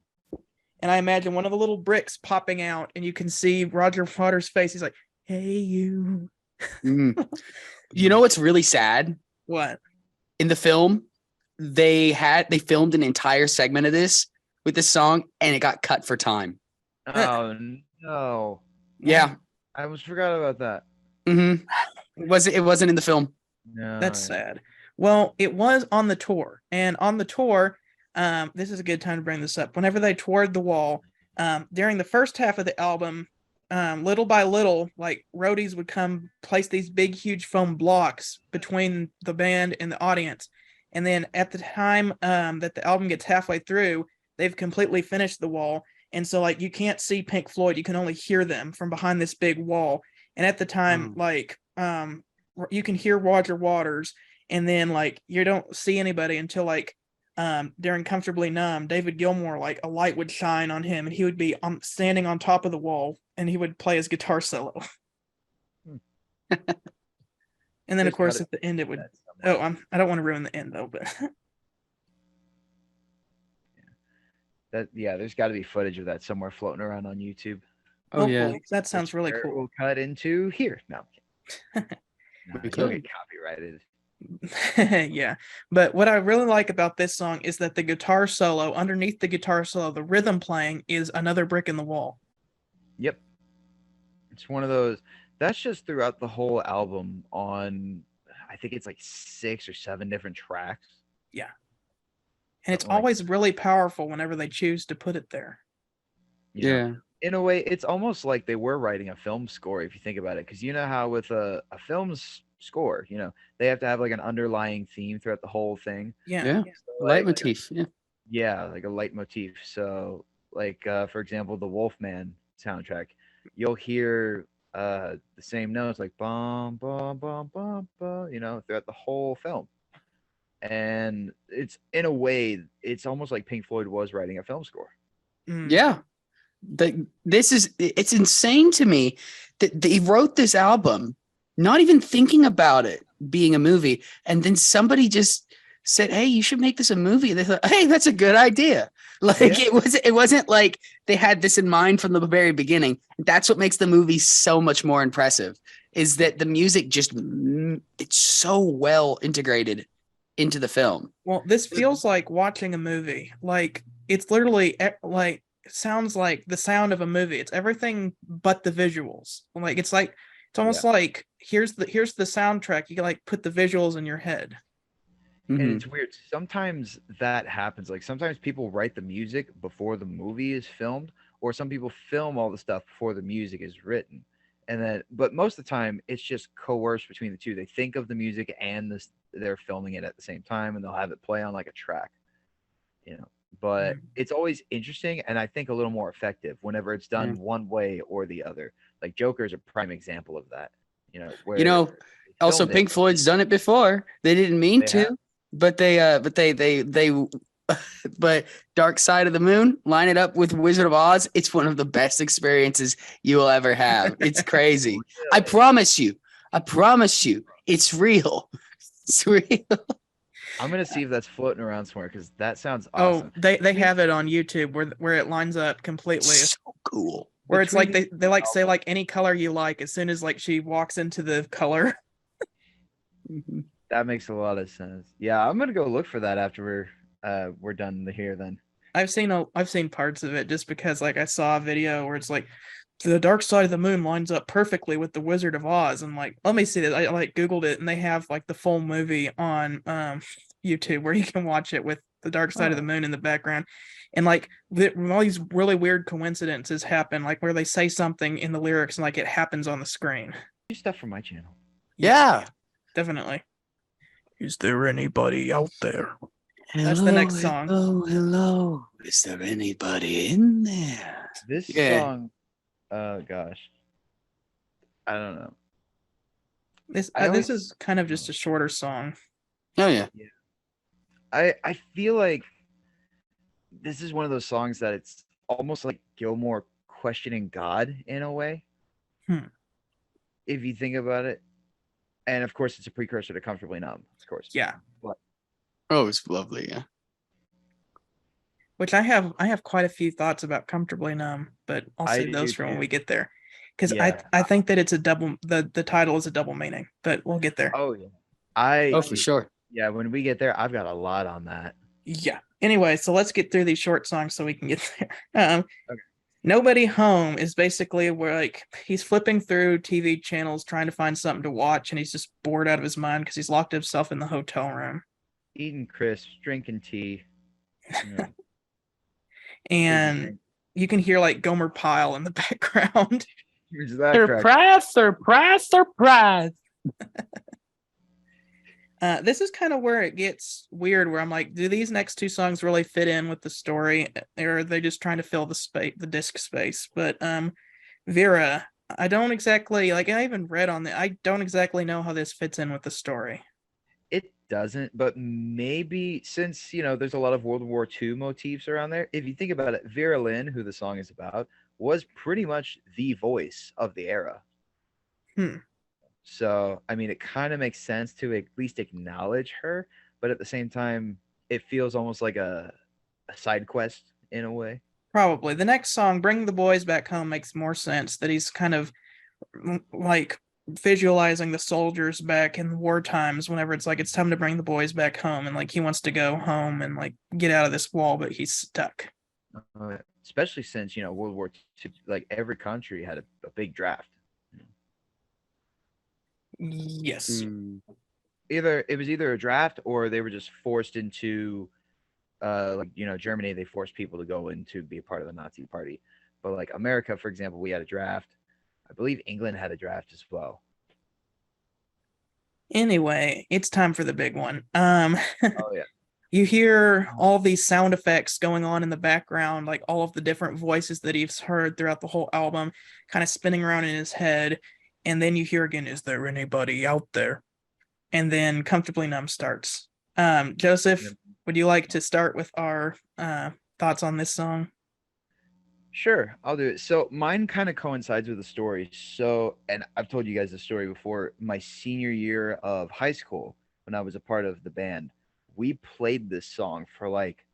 and I imagine one of the little bricks popping out, and you can see Roger Waters' face. He's like, "Hey, you." Mm-hmm. You know what's really sad? What? In the film, they filmed an entire segment of this with this song and it got cut for time. Oh no. Yeah. I almost forgot about that. Mm-hmm. It wasn't in the film. That's No. sad. Well, it was on the tour, and on the tour, this is a good time to bring this up. Whenever they toured the wall, during the first half of the album, little by little, like roadies would come place these big, huge foam blocks between the band and the audience, and then at the time that the album gets halfway through, they've completely finished the wall, and so like you can't see Pink Floyd, you can only hear them from behind this big wall, and at the time, like you can hear Roger Waters, and then like you don't see anybody until like during Comfortably Numb, David Gilmour, like a light would shine on him and he would be standing on top of the wall and he would play his guitar solo. And then of There's course gotta at the end it be would that somewhere. I don't want to ruin the end though, but There's got to be footage of that somewhere floating around on YouTube. Oh yeah. hopefully that sounds really Where it cool. will cut into here. No, no, We you'll could. get copyrighted. Yeah, but what I really like about this song is that the guitar solo, underneath the guitar solo, the rhythm playing is another brick in the wall. Yep, it's one of those. That's just throughout the whole album. On, I think it's like 6 or 7 different tracks. Yeah, and it's Something like always really powerful whenever they choose to put it there. you know. Yeah. In a way, it's almost like they were writing a film score if you think about it, because you know how with a film's score, they have to have like an underlying theme throughout the whole thing. Yeah. Yeah. So, like, Leitmotif. Yeah. yeah, like a leitmotif. So, like for example, the Wolfman soundtrack, you'll hear the same notes like bum bum bum bum bum, throughout the whole film. And it's in a way, it's almost like Pink Floyd was writing a film score. Mm. Yeah. It's insane to me that they wrote this album not even thinking about it being a movie, and then somebody just said, "Hey, you should make this a movie." They thought, "Hey, that's a good idea." Like Yeah. it wasn't like they had this in mind from the very beginning. That's what makes the movie so much more impressive, is that the music just it's so well integrated into the film. Well, this feels like watching a movie. Like it's literally like it sounds like the sound of a movie. It's everything but the visuals. Like it's almost like here's the soundtrack. You can like put the visuals in your head. And Mhm. it's weird. Sometimes that happens. Like sometimes people write the music before the movie is filmed, or some people film all the stuff before the music is written. And then, but most of the time, it's just coerced between the two. They think of the music and they're filming it at the same time, and they'll have it play on like a track, you know. But it's always interesting, and I think a little more effective whenever it's done one way or the other. Like Joker is a prime example of that, you know, You where know, they also filmed it. Pink Floyd's done it before. They didn't mean They to, have. but but Dark Side of the Moon, line it up with Wizard of Oz. It's one of the best experiences you will ever have. It's crazy. I Really? promise you. I promise you. It's real. It's real. I'm gonna see if that's floating around somewhere because that sounds Oh, awesome. they have it on YouTube where it lines up completely. So cool. Where it's like Between they like say like any color you like as soon as like she walks into the color. that makes a lot of sense. Yeah, I'm gonna go look for that after we're done here. Then I've seen parts of it just because like I saw a video where it's like the dark side of the moon lines up perfectly with the Wizard of Oz. And like, let me see that. I like Googled it and they have like the full movie on YouTube where you can watch it with the dark side of the moon in the background. And like all these really weird coincidences happen, like where they say something in the lyrics and like it happens on the screen. do stuff for my channel. Yeah. Definitely. Is there anybody out there? Hello, That's the next song. Hello. Is there anybody in there? This Yeah. song, oh gosh, I don't know. This I always- this is kind of just a shorter song. Oh yeah. I feel like this is one of those songs that it's almost like Gilmore questioning God in a way. If you think about it. And of course it's a precursor to Comfortably Numb, of course. Yeah. Oh, it's lovely, yeah. Which I have quite a few thoughts about Comfortably Numb, but I'll I save those do for when too. we get there. Because Yeah. I think that it's a double the title is a double meaning, but we'll get there. Oh yeah. For sure. Yeah, when we get there, I've got a lot on that. Yeah. Anyway, so let's get through these short songs so we can get there. Okay. Nobody Home is basically where like he's flipping through TV channels trying to find something to watch, and he's just bored out of his mind because he's locked himself in the hotel room. Eating crisps, drinking tea. You know, And you can hear like Gomer Pyle in the background. here's that crack. Surprise. This is kind of where it gets weird, where I'm like, do these next two songs really fit in with the story, or are they just trying to fill the space, the disc space? But Vera, I don't exactly like. I even read on the. I don't exactly know how this fits in with the story. It doesn't, but maybe since there's a lot of World War II motifs around there. If you think about it, Vera Lynn, who the song is about, was pretty much the voice of the era. So, I mean, it kind of makes sense to at least acknowledge her, but at the same time, it feels almost like a side quest in a way. Probably the next song, "Bring the Boys Back Home," makes more sense. That he's kind of like visualizing the soldiers back in war times whenever it's like it's time to bring the boys back home, and like he wants to go home and like get out of this wall, but he's stuck. Especially since World War II, like every country had a big draft. Yes. It was either a draft or they were just forced into Germany. They forced people to go in to be a part of the Nazi party. But like America, for example, we had a draft. I believe England had a draft as well. Anyway, it's time for the big one. Oh yeah. You hear all these sound effects going on in the background, like all of the different voices that he's heard throughout the whole album, kind of spinning around in his head. And then you hear again, "Is there anybody out there?" And then Comfortably Numb starts. Joseph, would you like to start with our thoughts on this song? Sure, I'll do it. So mine kind of coincides with the story. So, and I've told you guys the story before. My senior year of high school, when I was a part of the band, we played this song for like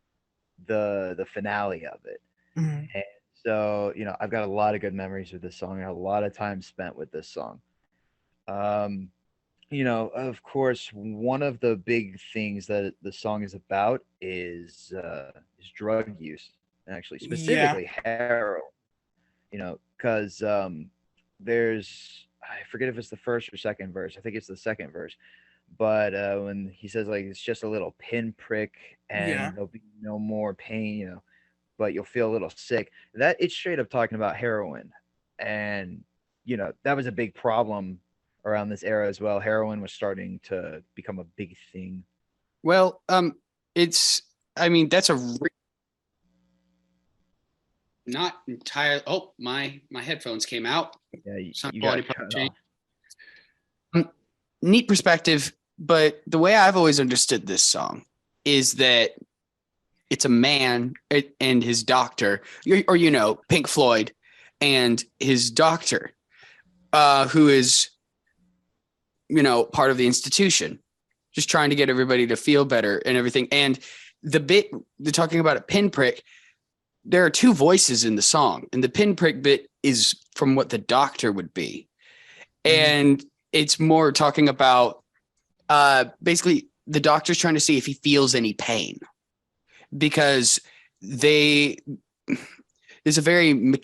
the finale of it. Mhm. And so, I've got a lot of good memories with this song and a lot of time spent with this song. Of course, one of the big things that the song is about is drug use, actually, specifically heroin. Because there's, I forget if it's the first or second verse. I think it's the second verse. But when he says like it's just a little pinprick and there'll be no more pain, but you'll feel a little sick. That it's straight up talking about heroin, and that was a big problem around this era as well. Heroin was starting to become a big thing. Well, it's. I mean, that's not entirely. Oh, my headphones came out. Yeah, Some you quality got cut change. off. Neat perspective, but the way I've always understood this song is that it's a man and his doctor, or Pink Floyd and his doctor, who is part of the institution, just trying to get everybody to feel better and everything. And the bit they're talking about a pinprick, there are two voices in the song, and the pinprick bit is from what the doctor would be. And it's more talking about basically the doctor's trying to see if he feels any pain, because there's a very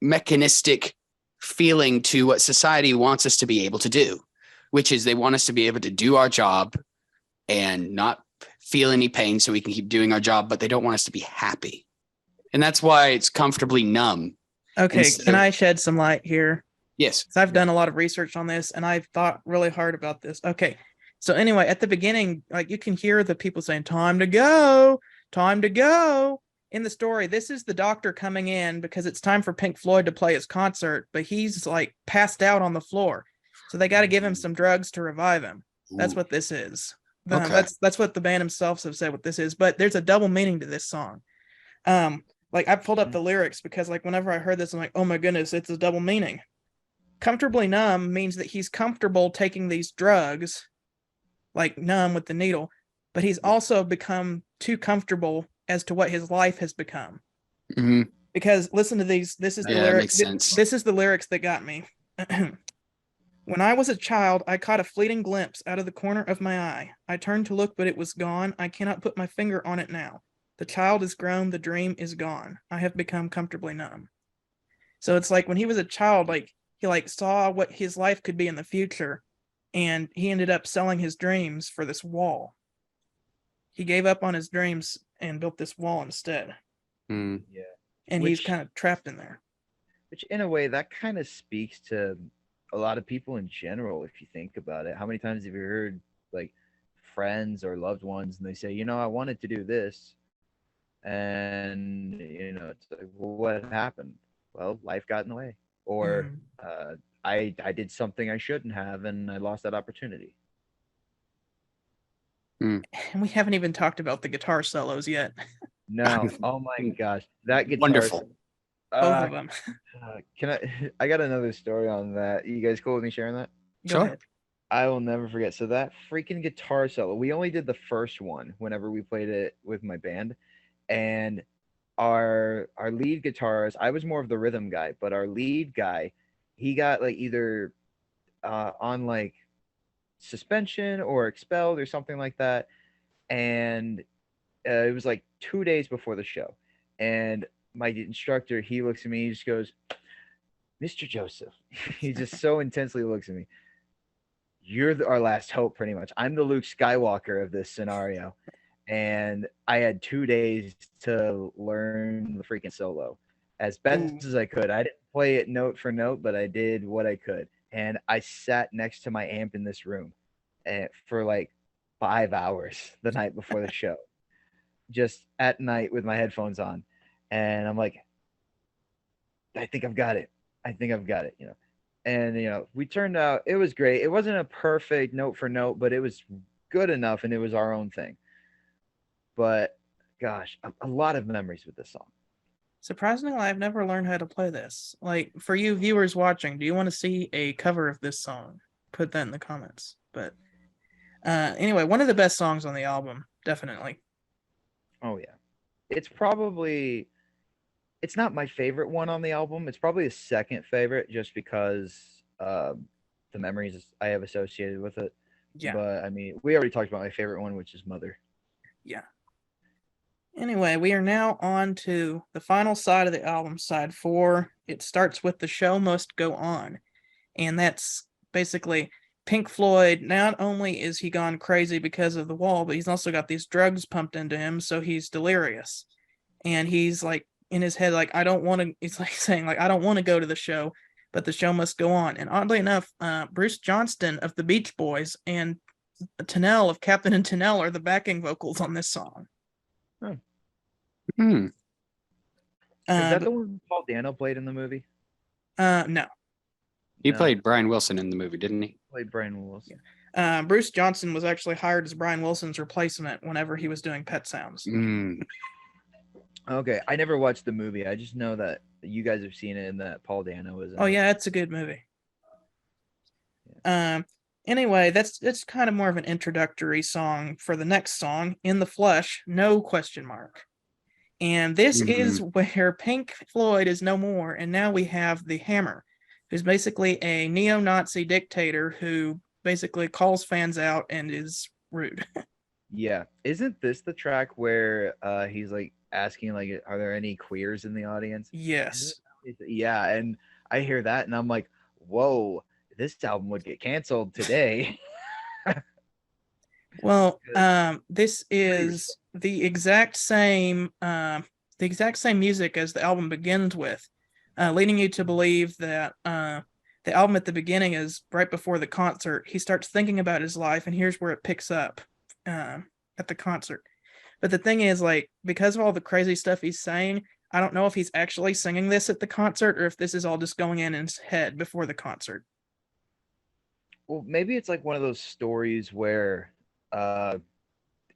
mechanistic feeling to what society wants us to be able to do, which is they want us to be able to do our job and not feel any pain so we can keep doing our job, but they don't want us to be happy. And that's why it's comfortably numb. Okay, can I shed some light here? Yes. So I've done a lot of research on this and I've thought really hard about this. Okay. So anyway, at the beginning, like you can hear the people saying, time to go in the story. This is the doctor coming in because it's time for Pink Floyd to play his concert, but he's like passed out on the floor. So they got to give him some drugs to revive him. That's what this is. Okay. That's what the band themselves have said what this is, but there's a double meaning to this song. Like I pulled up the lyrics because like whenever I heard this, I'm like, oh my goodness, it's a double meaning. Comfortably numb means that he's comfortable taking these drugs, like numb with the needle, but he's also become too comfortable as to what his life has become. Mm-hmm. Because listen to these. This is the lyrics. This is the lyrics that got me. When I was a child, I caught a fleeting glimpse out of the corner of my eye. I turned to look, but it was gone. I cannot put my finger on it now. The child is grown. The dream is gone. I have become comfortably numb. So it's like when he was a child, like he like saw what his life could be in the future, and he ended up selling his dreams for this wall. He gave up on his dreams and built this wall instead. Mm. Yeah. And he's kind of trapped in there. Which in a way that kind of speaks to a lot of people in general, if you think about it. How many times have you heard like friends or loved ones and they say, I wanted to do this, and it's like, well, what happened? Well, life got in the way, or I did something I shouldn't have and I lost that opportunity. And we haven't even talked about the guitar solos yet. No. Oh my gosh, that guitar. Wonderful. Both of them. I got another story on that. You guys cool with me sharing that? Go ahead. I will never forget. So that freaking guitar solo, we only did the first one whenever we played it with my band. And our lead guitarist, I was more of the rhythm guy, but our lead guy, he got like either on like suspension or expelled or something like that. And it was like 2 days before the show. And my instructor, he looks at me, he just goes, Mr. Joseph. He just so intensely looks at me. You're our last hope, pretty much. I'm the Luke Skywalker of this scenario. And I had 2 days to learn the freaking solo as best as I could. I didn't play it note for note, but I did what I could. And I sat next to my amp in this room for like 5 hours the night before the show, just at night with my headphones on. And I'm like, I think I've got it. And, we turned out, it was great. It wasn't a perfect note for note, but it was good enough and it was our own thing. But gosh, a lot of memories with this song. Surprisingly, I've never learned how to play this. Like, for you viewers watching, do you want to see a cover of this song? Put that in the comments. But anyway, one of the best songs on the album, definitely. Oh, yeah. It's not my favorite one on the album. It's probably a second favorite just because the memories I have associated with it. Yeah. But, I mean, we already talked about my favorite one, which is Mother. Yeah. Anyway, we are now on to the final side of the album, side 4. It starts with The Show Must Go On. And that's basically Pink Floyd. Not only is he gone crazy because of the wall, but he's also got these drugs pumped into him, so he's delirious. And he's like in his head, like, I don't want to, it's like saying, like, I don't want to go to the show, but the show must go on. And oddly enough, Bruce Johnston of the Beach Boys and Tennell of Captain and Tennell are the backing vocals on this song. Hmm. Is that the one Paul Dano played in the movie? No. He No. played Brian Wilson in the movie, didn't he? Played Brian Wilson. Bruce Johnston was actually hired as Brian Wilson's replacement whenever he was doing Pet Sounds. Okay, I never watched the movie. I just know that you guys have seen it and that Paul Dano was in Oh it. yeah, it's a good movie. Anyway, that's kind of more of an introductory song for the next song, In the Flesh, no question mark. And this is where Pink Floyd is no more, and now we have the Hammer, who's basically a neo-Nazi dictator who basically calls fans out and is rude. Yeah. Isn't this the track where he's like asking like, are there any queers in the audience? Yes. Yeah, and I hear that and I'm like, whoa, this album would get canceled today. Well, this is the exact same music as the album begins with, leading you to believe that the album at the beginning is right before the concert. He starts thinking about his life, and here's where it picks up at the concert. But the thing is, like, because of all the crazy stuff he's saying, I don't know if he's actually singing this at the concert or if this is all just going in his head before the concert. Well, maybe it's like one of those stories where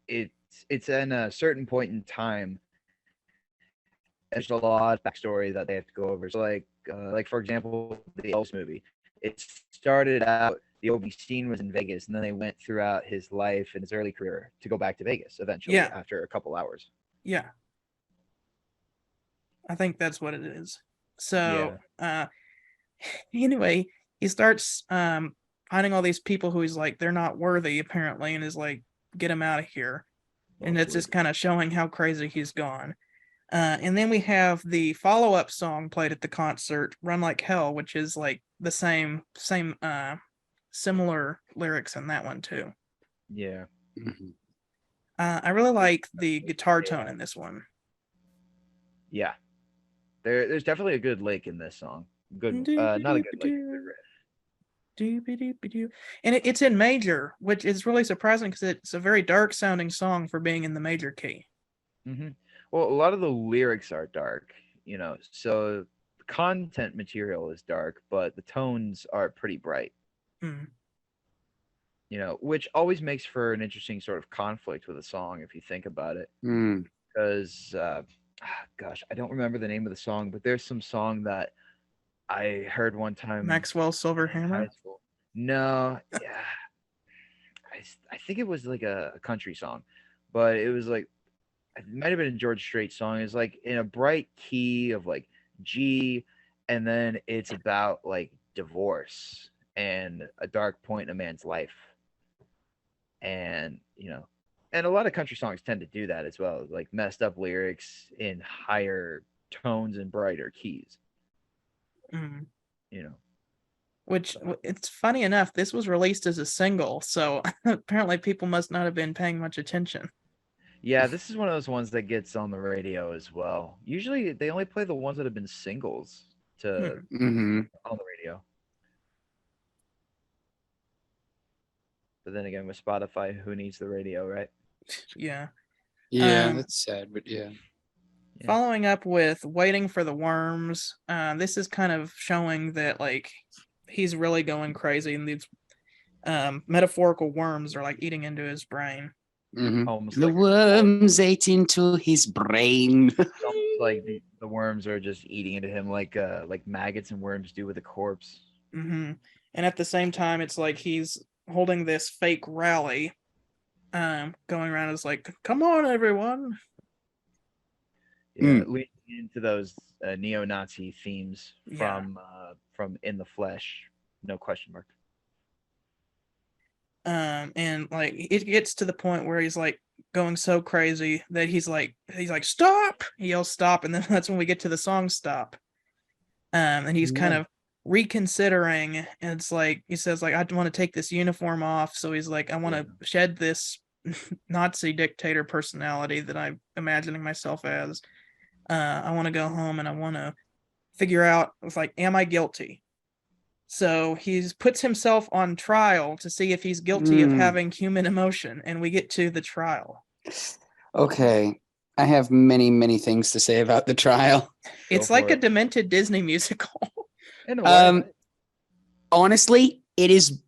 it's in a certain point in time. There's a lot of backstory that they have to go over. So like for example, the Elvis movie. It started out the opening scene was in Vegas, and then they went throughout his life and his early career to go back to Vegas eventually after a couple hours. Yeah. I think that's what it is. So anyway, he starts finding all these people who he's like, they're not worthy apparently, and is like, get him out of here. And it's just kind of showing how crazy he's gone. And then we have the follow-up song played at the concert, Run Like Hell, which is like the same similar lyrics in that one too. Yeah. I really like the guitar tone in this one. Yeah. There's definitely a good lick in this song. Good not a good lick, good riff. And it's in major, which is really surprising because it's a very dark sounding song for being in the major key. Well, a lot of the lyrics are dark, so the content material is dark, but the tones are pretty bright. Which always makes for an interesting sort of conflict with a song if you think about it. Because gosh, I don't remember the name of the song, but there's some song that I heard one time. Maxwell's Silver Hammer? No, yeah. I think it was like a country song, but it was like, it might have been a George Strait song. It's like in a bright key of like G, and then it's about like divorce and a dark point in a man's life. And, and a lot of country songs tend to do that as well, like messed up lyrics in higher tones and brighter keys. Which, it's funny enough, this was released as a single, so apparently people must not have been paying much attention. Yeah, this is one of those ones that gets on the radio as well. Usually they only play the ones that have been singles on the radio. But then again, with Spotify, who needs the radio, right? Yeah. Yeah, that's sad, but yeah. Following up with Waiting for the Worms, this is kind of showing that like he's really going crazy, and these metaphorical worms are like eating into his brain. The worms ate into his brain. Almost like the worms are just eating into him like maggots and worms do with a corpse. And at the same time, it's like he's holding this fake rally, going around as like, come on, everyone. Yeah, leading into those neo-Nazi themes from In the Flesh, no question mark. And like it gets to the point where he's like going so crazy that he's like stop. He yells stop, and then that's when we get to the song Stop. And he's kind of reconsidering, and it's like he says like, I want to take this uniform off. So he's like, I want to shed this Nazi dictator personality that I'm imagining myself as. I want to go home and I want to figure out, it's like, am I guilty? So he puts himself on trial to see if he's guilty of having human emotion, and we get to the trial. Okay. I have many, many things to say about the trial. It's like a demented Disney musical. In a way. Honestly, it is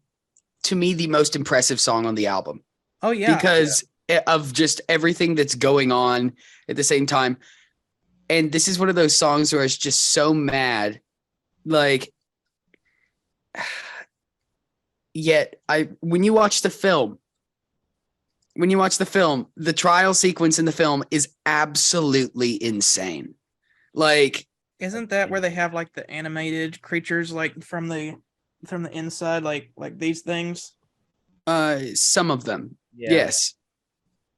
to me the most impressive song on the album. Oh yeah. Because of just everything that's going on at the same time. And this is one of those songs where it's just so mad. Like, yet when you watch the film, the trial sequence in the film is absolutely insane. Like, isn't that where they have like the animated creatures like from the inside, like these things? Some of them. Yeah.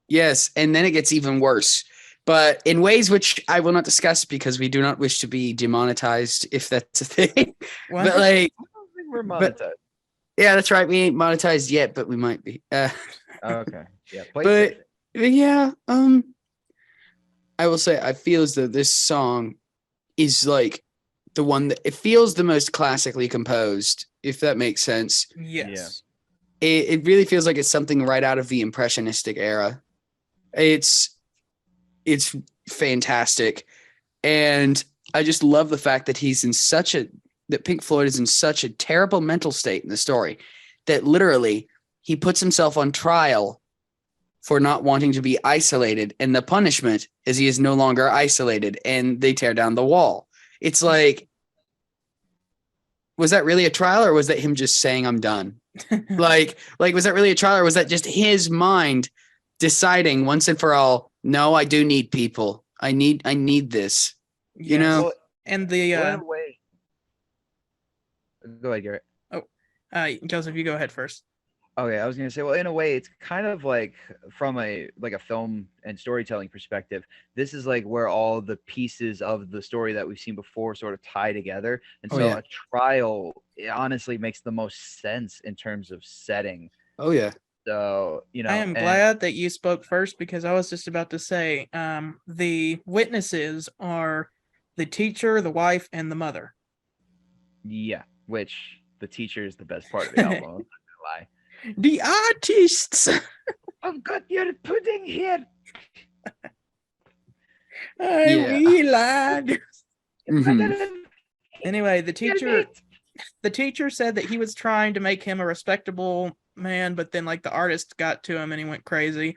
Yes. And then it gets even worse, but in ways which I will not discuss because we do not wish to be demonetized, if that's a thing. What? But like, I don't think we're monetized. Yeah, that's right. We ain't monetized yet, but we might be. Okay. Yeah. But yeah, I will say I feel as though this song is like the one that it feels the most classically composed, if that makes sense. Yes. It really feels like it's something right out of the Impressionistic era. It's fantastic. And I just love the fact that that Pink Floyd is in such a terrible mental state in the story that literally he puts himself on trial for not wanting to be isolated. And the punishment is he is no longer isolated and they tear down the wall. It's like, was that really a trial or was that him just saying I'm done? like, was that really a trial or was that just his mind deciding once and for all, no, I do need people. I need this, you know? Well, and the, wait. Go ahead, Garrett. Joseph, you go ahead first. Okay, I was gonna say, well, in a way, it's kind of like from a film and storytelling perspective. This is like where all the pieces of the story that we've seen before sort of tie together, and so a trial, it honestly makes the most sense in terms of setting. Oh yeah. So I am glad that you spoke first because I was just about to say, the witnesses are the teacher, the wife, and the mother. Yeah, which the teacher is the best part of the album. I'm not gonna lie. The artists. I've got your pudding here. We lied. Mm-hmm. Anyway, the teacher said that he was trying to make him a respectable man, but then like the artist got to him and he went crazy.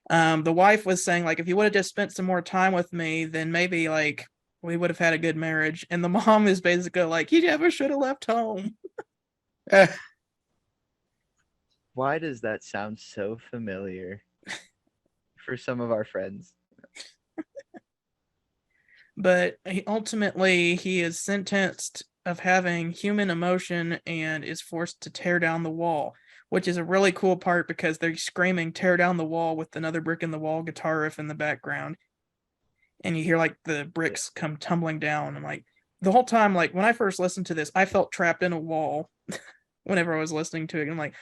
The wife was saying like, if you would have just spent some more time with me, then maybe like we would have had a good marriage. And the mom is basically like, he never should have left home. Why does that sound so familiar for some of our friends? But ultimately, he is sentenced of having human emotion and is forced to tear down the wall, which is a really cool part because they're screaming, tear down the wall with another brick in the wall guitar riff in the background. And you hear like the bricks come tumbling down. And like the whole time, like when I first listened to this, I felt trapped in a wall whenever I was listening to it. I'm like,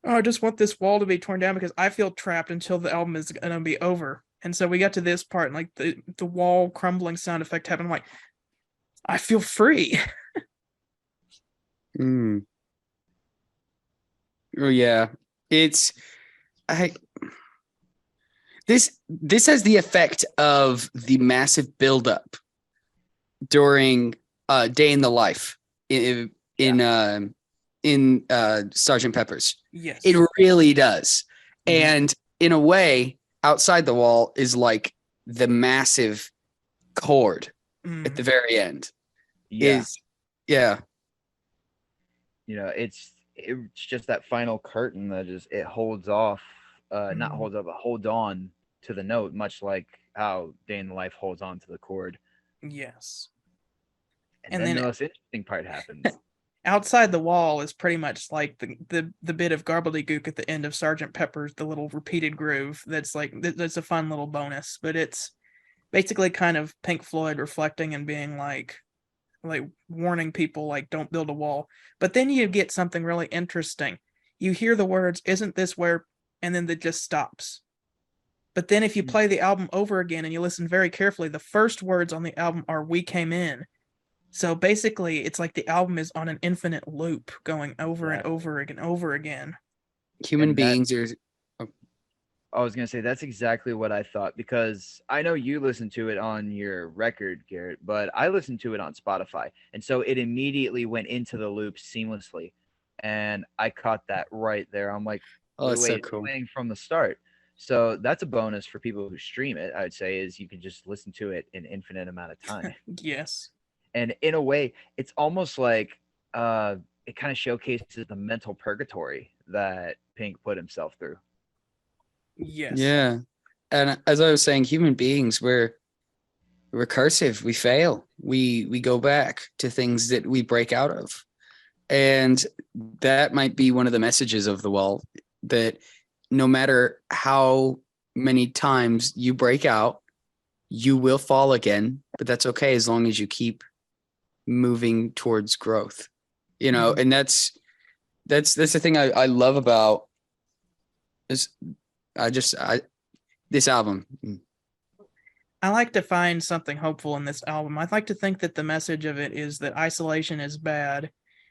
oh, I just want this wall to be torn down because I feel trapped until the album is going to be over. And so we got to this part and like the wall crumbling sound effect happened. I'm like, I feel free. Oh yeah. This has the effect of the massive buildup during Day in the Life in Sgt. Pepper's. Yes. It really does. And in a way, Outside the Wall is like the massive chord at the very end. Yeah. You know, it's just that final curtain that it holds off, not holds up, but holds on to the note, much like how Day in the Life holds on to the chord. Yes. And then the most interesting part happens. Outside the Wall is pretty much like the bit of gobbledygook at the end of Sgt. Pepper's, the little repeated groove. That's a fun little bonus, but it's basically kind of Pink Floyd reflecting and being like warning people like don't build a wall. But then you get something really interesting. You hear the words, isn't this where, and then it just stops. But then if you play the album over again and you listen very carefully, the first words on the album are we came in. So basically, it's like the album is on an infinite loop, going over and Exactly. over and over again. Human And that beings are. Oh, I was gonna say that's exactly what I thought, because I know you listen to it on your record, Garrett, but I listened to it on Spotify, and so it immediately went into the loop seamlessly, and I caught that right there. I'm like, oh, it's so wait, it's cool. playing from the start. So that's a bonus for people who stream it. I would say is you can just listen to it an infinite amount of time, Yes. and in a way, it's almost like uh, it kind of showcases the mental purgatory that Pink put himself through. Yes. Yeah, and as I was saying, human beings we're recursive. We fail. We go back to things that we break out of, and that might be one of the messages of the wall. That no matter how many times you break out, you will fall again, but that's okay as long as you keep moving towards growth. Mhm. And that's the thing I love about this. I this album. I like to find something hopeful in this album. I'd like to think that the message of it is that isolation is bad,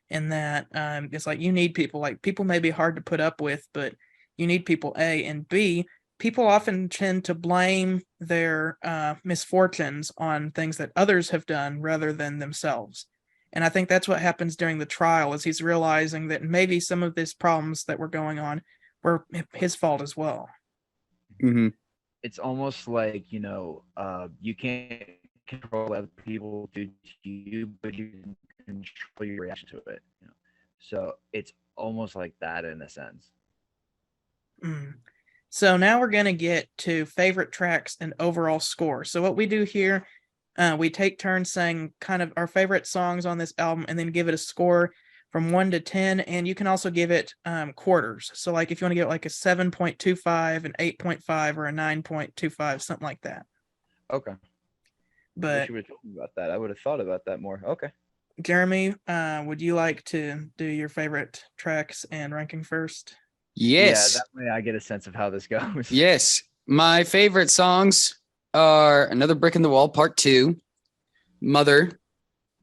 and that it's like you need people. Like people may be hard to put up with, but you need people. A and B. People often tend to blame their misfortunes on things that others have done rather than themselves. And I think that's what happens during the trial, is he's realizing that maybe some of these problems that were going on were his fault as well. Mm-hmm. It's almost like you can't control other people do to you, but you can control your reaction to it. So it's almost like that in a sense. Mm. So now we're going to get to favorite tracks and overall score. So what we do here, we take turns saying kind of our favorite songs on this album and then give it a score from 1 to 10. And you can also give it quarters. So like if you want to give it like a 7.25, an 8.5, or a 9.25, something like that. Okay. I wish But you would have told me about that. I would have thought about that more. Okay. Jeremy, would you like to do your favorite tracks and ranking first? Yeah, Yes, that way I get a sense of how this goes. yes. My favorite songs are Another Brick in the Wall, Part 2, Mother.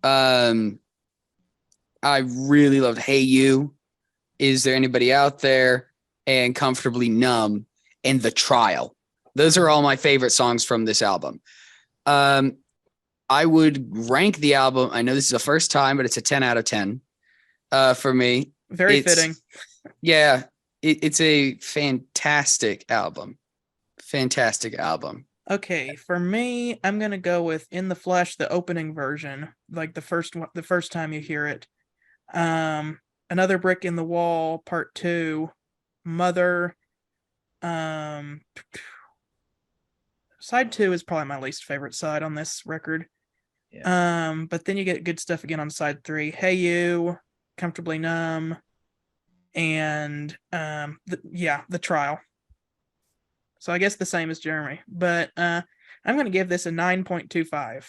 Um, I really loved Hey You, Is There Anybody Out There, and Comfortably Numb, and The Trial. Those are all my favorite songs from this album. Um, I would rank the album. I know this is the first time, but it's a 10 out of 10 for me. Very It's fitting. Yeah, it's a fantastic album. Fantastic album. Okay, for me, I'm gonna go with "In the Flesh," the opening version, like the first time you hear it. Another Brick in the Wall, Part 2, Mother. Um, Side 2 is probably my least favorite side on this record. Yeah. But then you get good stuff again on side 3. Hey You, Comfortably Numb, and the Trial. So I guess the same as Jeremy, but I'm going to give this a 9.25.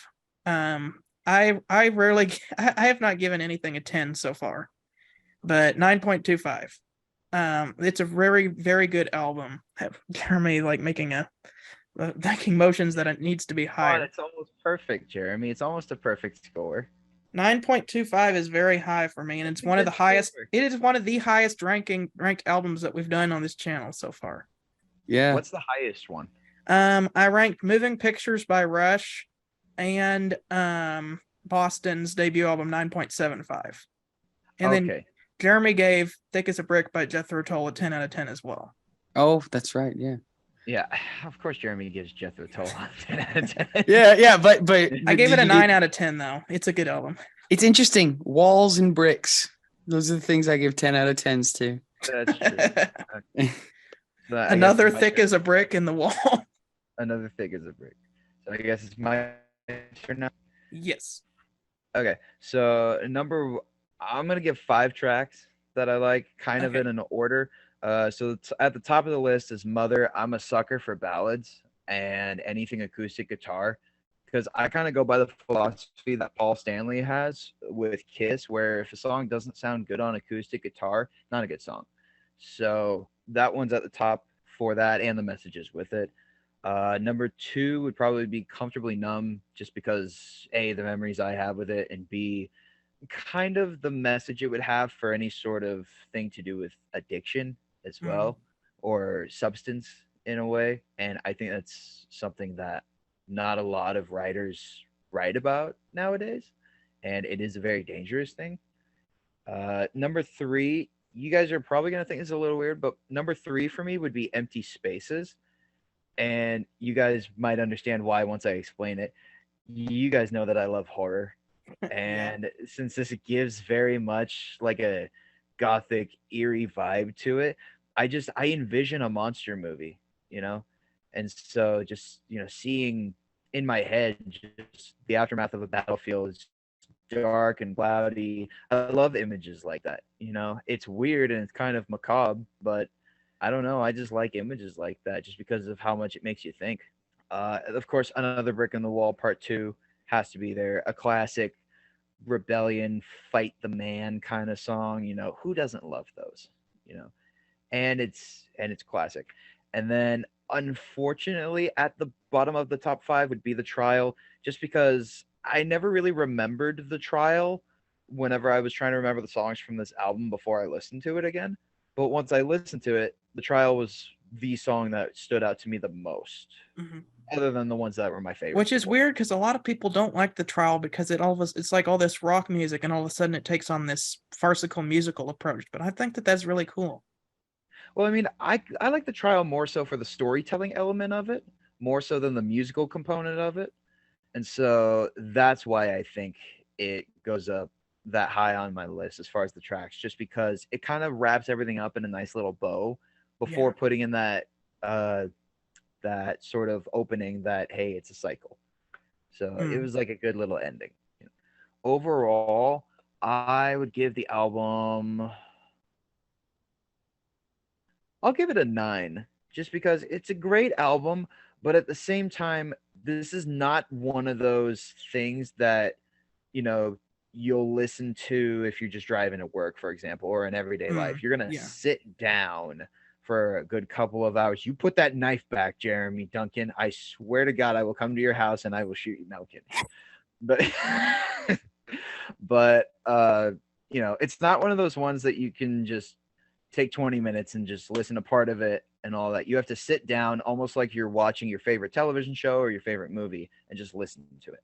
I rarely I have not given anything a 10 so far, but 9.25. It's a very very good album. Jeremy like making motions that it needs to be Oh, higher. it's almost perfect, Jeremy. It's almost a perfect score. 9.25 is very high for me, and I it's think one of the that's fair. highest. It is one of the highest ranked albums that we've done on this channel so far. Yeah. What's the highest one? I ranked Moving Pictures by Rush and Boston's debut album 9.75. And then Okay. Jeremy gave Thick as a Brick by Jethro Tull a 10 out of 10 as well. Oh, that's right. Yeah. Yeah, of course Jeremy gives Jethro Tull a 10 out of 10. Yeah. But I gave it a 9 out of 10 though. It's a good album. It's interesting. Walls and bricks. Those are the things I give 10 out of 10s to. That's true. Okay. So I guess Another it's my Thick turn. as a Brick in the Wall. Another thick as a brick. So I guess it's my turn now. Yes. Okay. So I'm gonna give 5 tracks that I like, kind of Okay. in an order. So at the top of the list is Mother. I'm a sucker for ballads and anything acoustic guitar, because I kind of go by the philosophy that Paul Stanley has with Kiss, where if a song doesn't sound good on acoustic guitar, not a good song. So that one's at the top for that and the messages with it. Number two would probably be Comfortably Numb, just because A, the memories I have with it, and B, kind of the message it would have for any sort of thing to do with addiction as well, or substance in a way. And I think that's something that not a lot of writers write about nowadays. And it is a very dangerous thing. Number three, you guys are probably going to think this is a little weird, but number three for me would be Empty Spaces. And you guys might understand why once I explain it. You guys know that I love horror. And since this gives very much like a gothic, eerie vibe to it, I envision a monster movie, you know? And so just, seeing in my head just the aftermath of a battlefield is dark and cloudy. I love images like that, It's weird and it's kind of macabre, but I don't know. I just like images like that just because of how much it makes you think. Of course, Another Brick in the Wall Part 2 has to be there. A classic rebellion, fight the man kind of song. Who doesn't love those? And it's classic. And then unfortunately at the bottom of the top 5 would be The Trial, just because I never really remembered The Trial whenever I was trying to remember the songs from this album before I listened to it again. But once I listened to it, The Trial was the song that stood out to me the most, other than the ones that were my favorite. Which is weird because a lot of people don't like The Trial because it's like all this rock music and all of a sudden it takes on this farcical musical approach. But I think that that's really cool. Well, I mean, I like The Trial more so for the storytelling element of it, more so than the musical component of it. And so that's why I think it goes up that high on my list as far as the tracks, just because it kind of wraps everything up in a nice little bow before putting in that that sort of opening that, hey, it's a cycle. So it was like a good little ending. Overall, I would give the album, I'll give it a 9, just because it's a great album, but at the same time, this is not one of those things that, you'll listen to if you're just driving to work, for example, or in everyday life. You're going to sit down for a good couple of hours. You put that knife back, Jeremy Duncan. I swear to God, I will come to your house and I will shoot you. No kidding. But, it's not one of those ones that you can just take 20 minutes and just listen to part of it and all that. You have to sit down almost like you're watching your favorite television show or your favorite movie and just listen to it.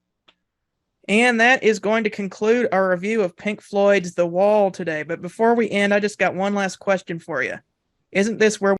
And that is going to conclude our review of Pink Floyd's The Wall today. But before we end, I just got one last question for you. Isn't this where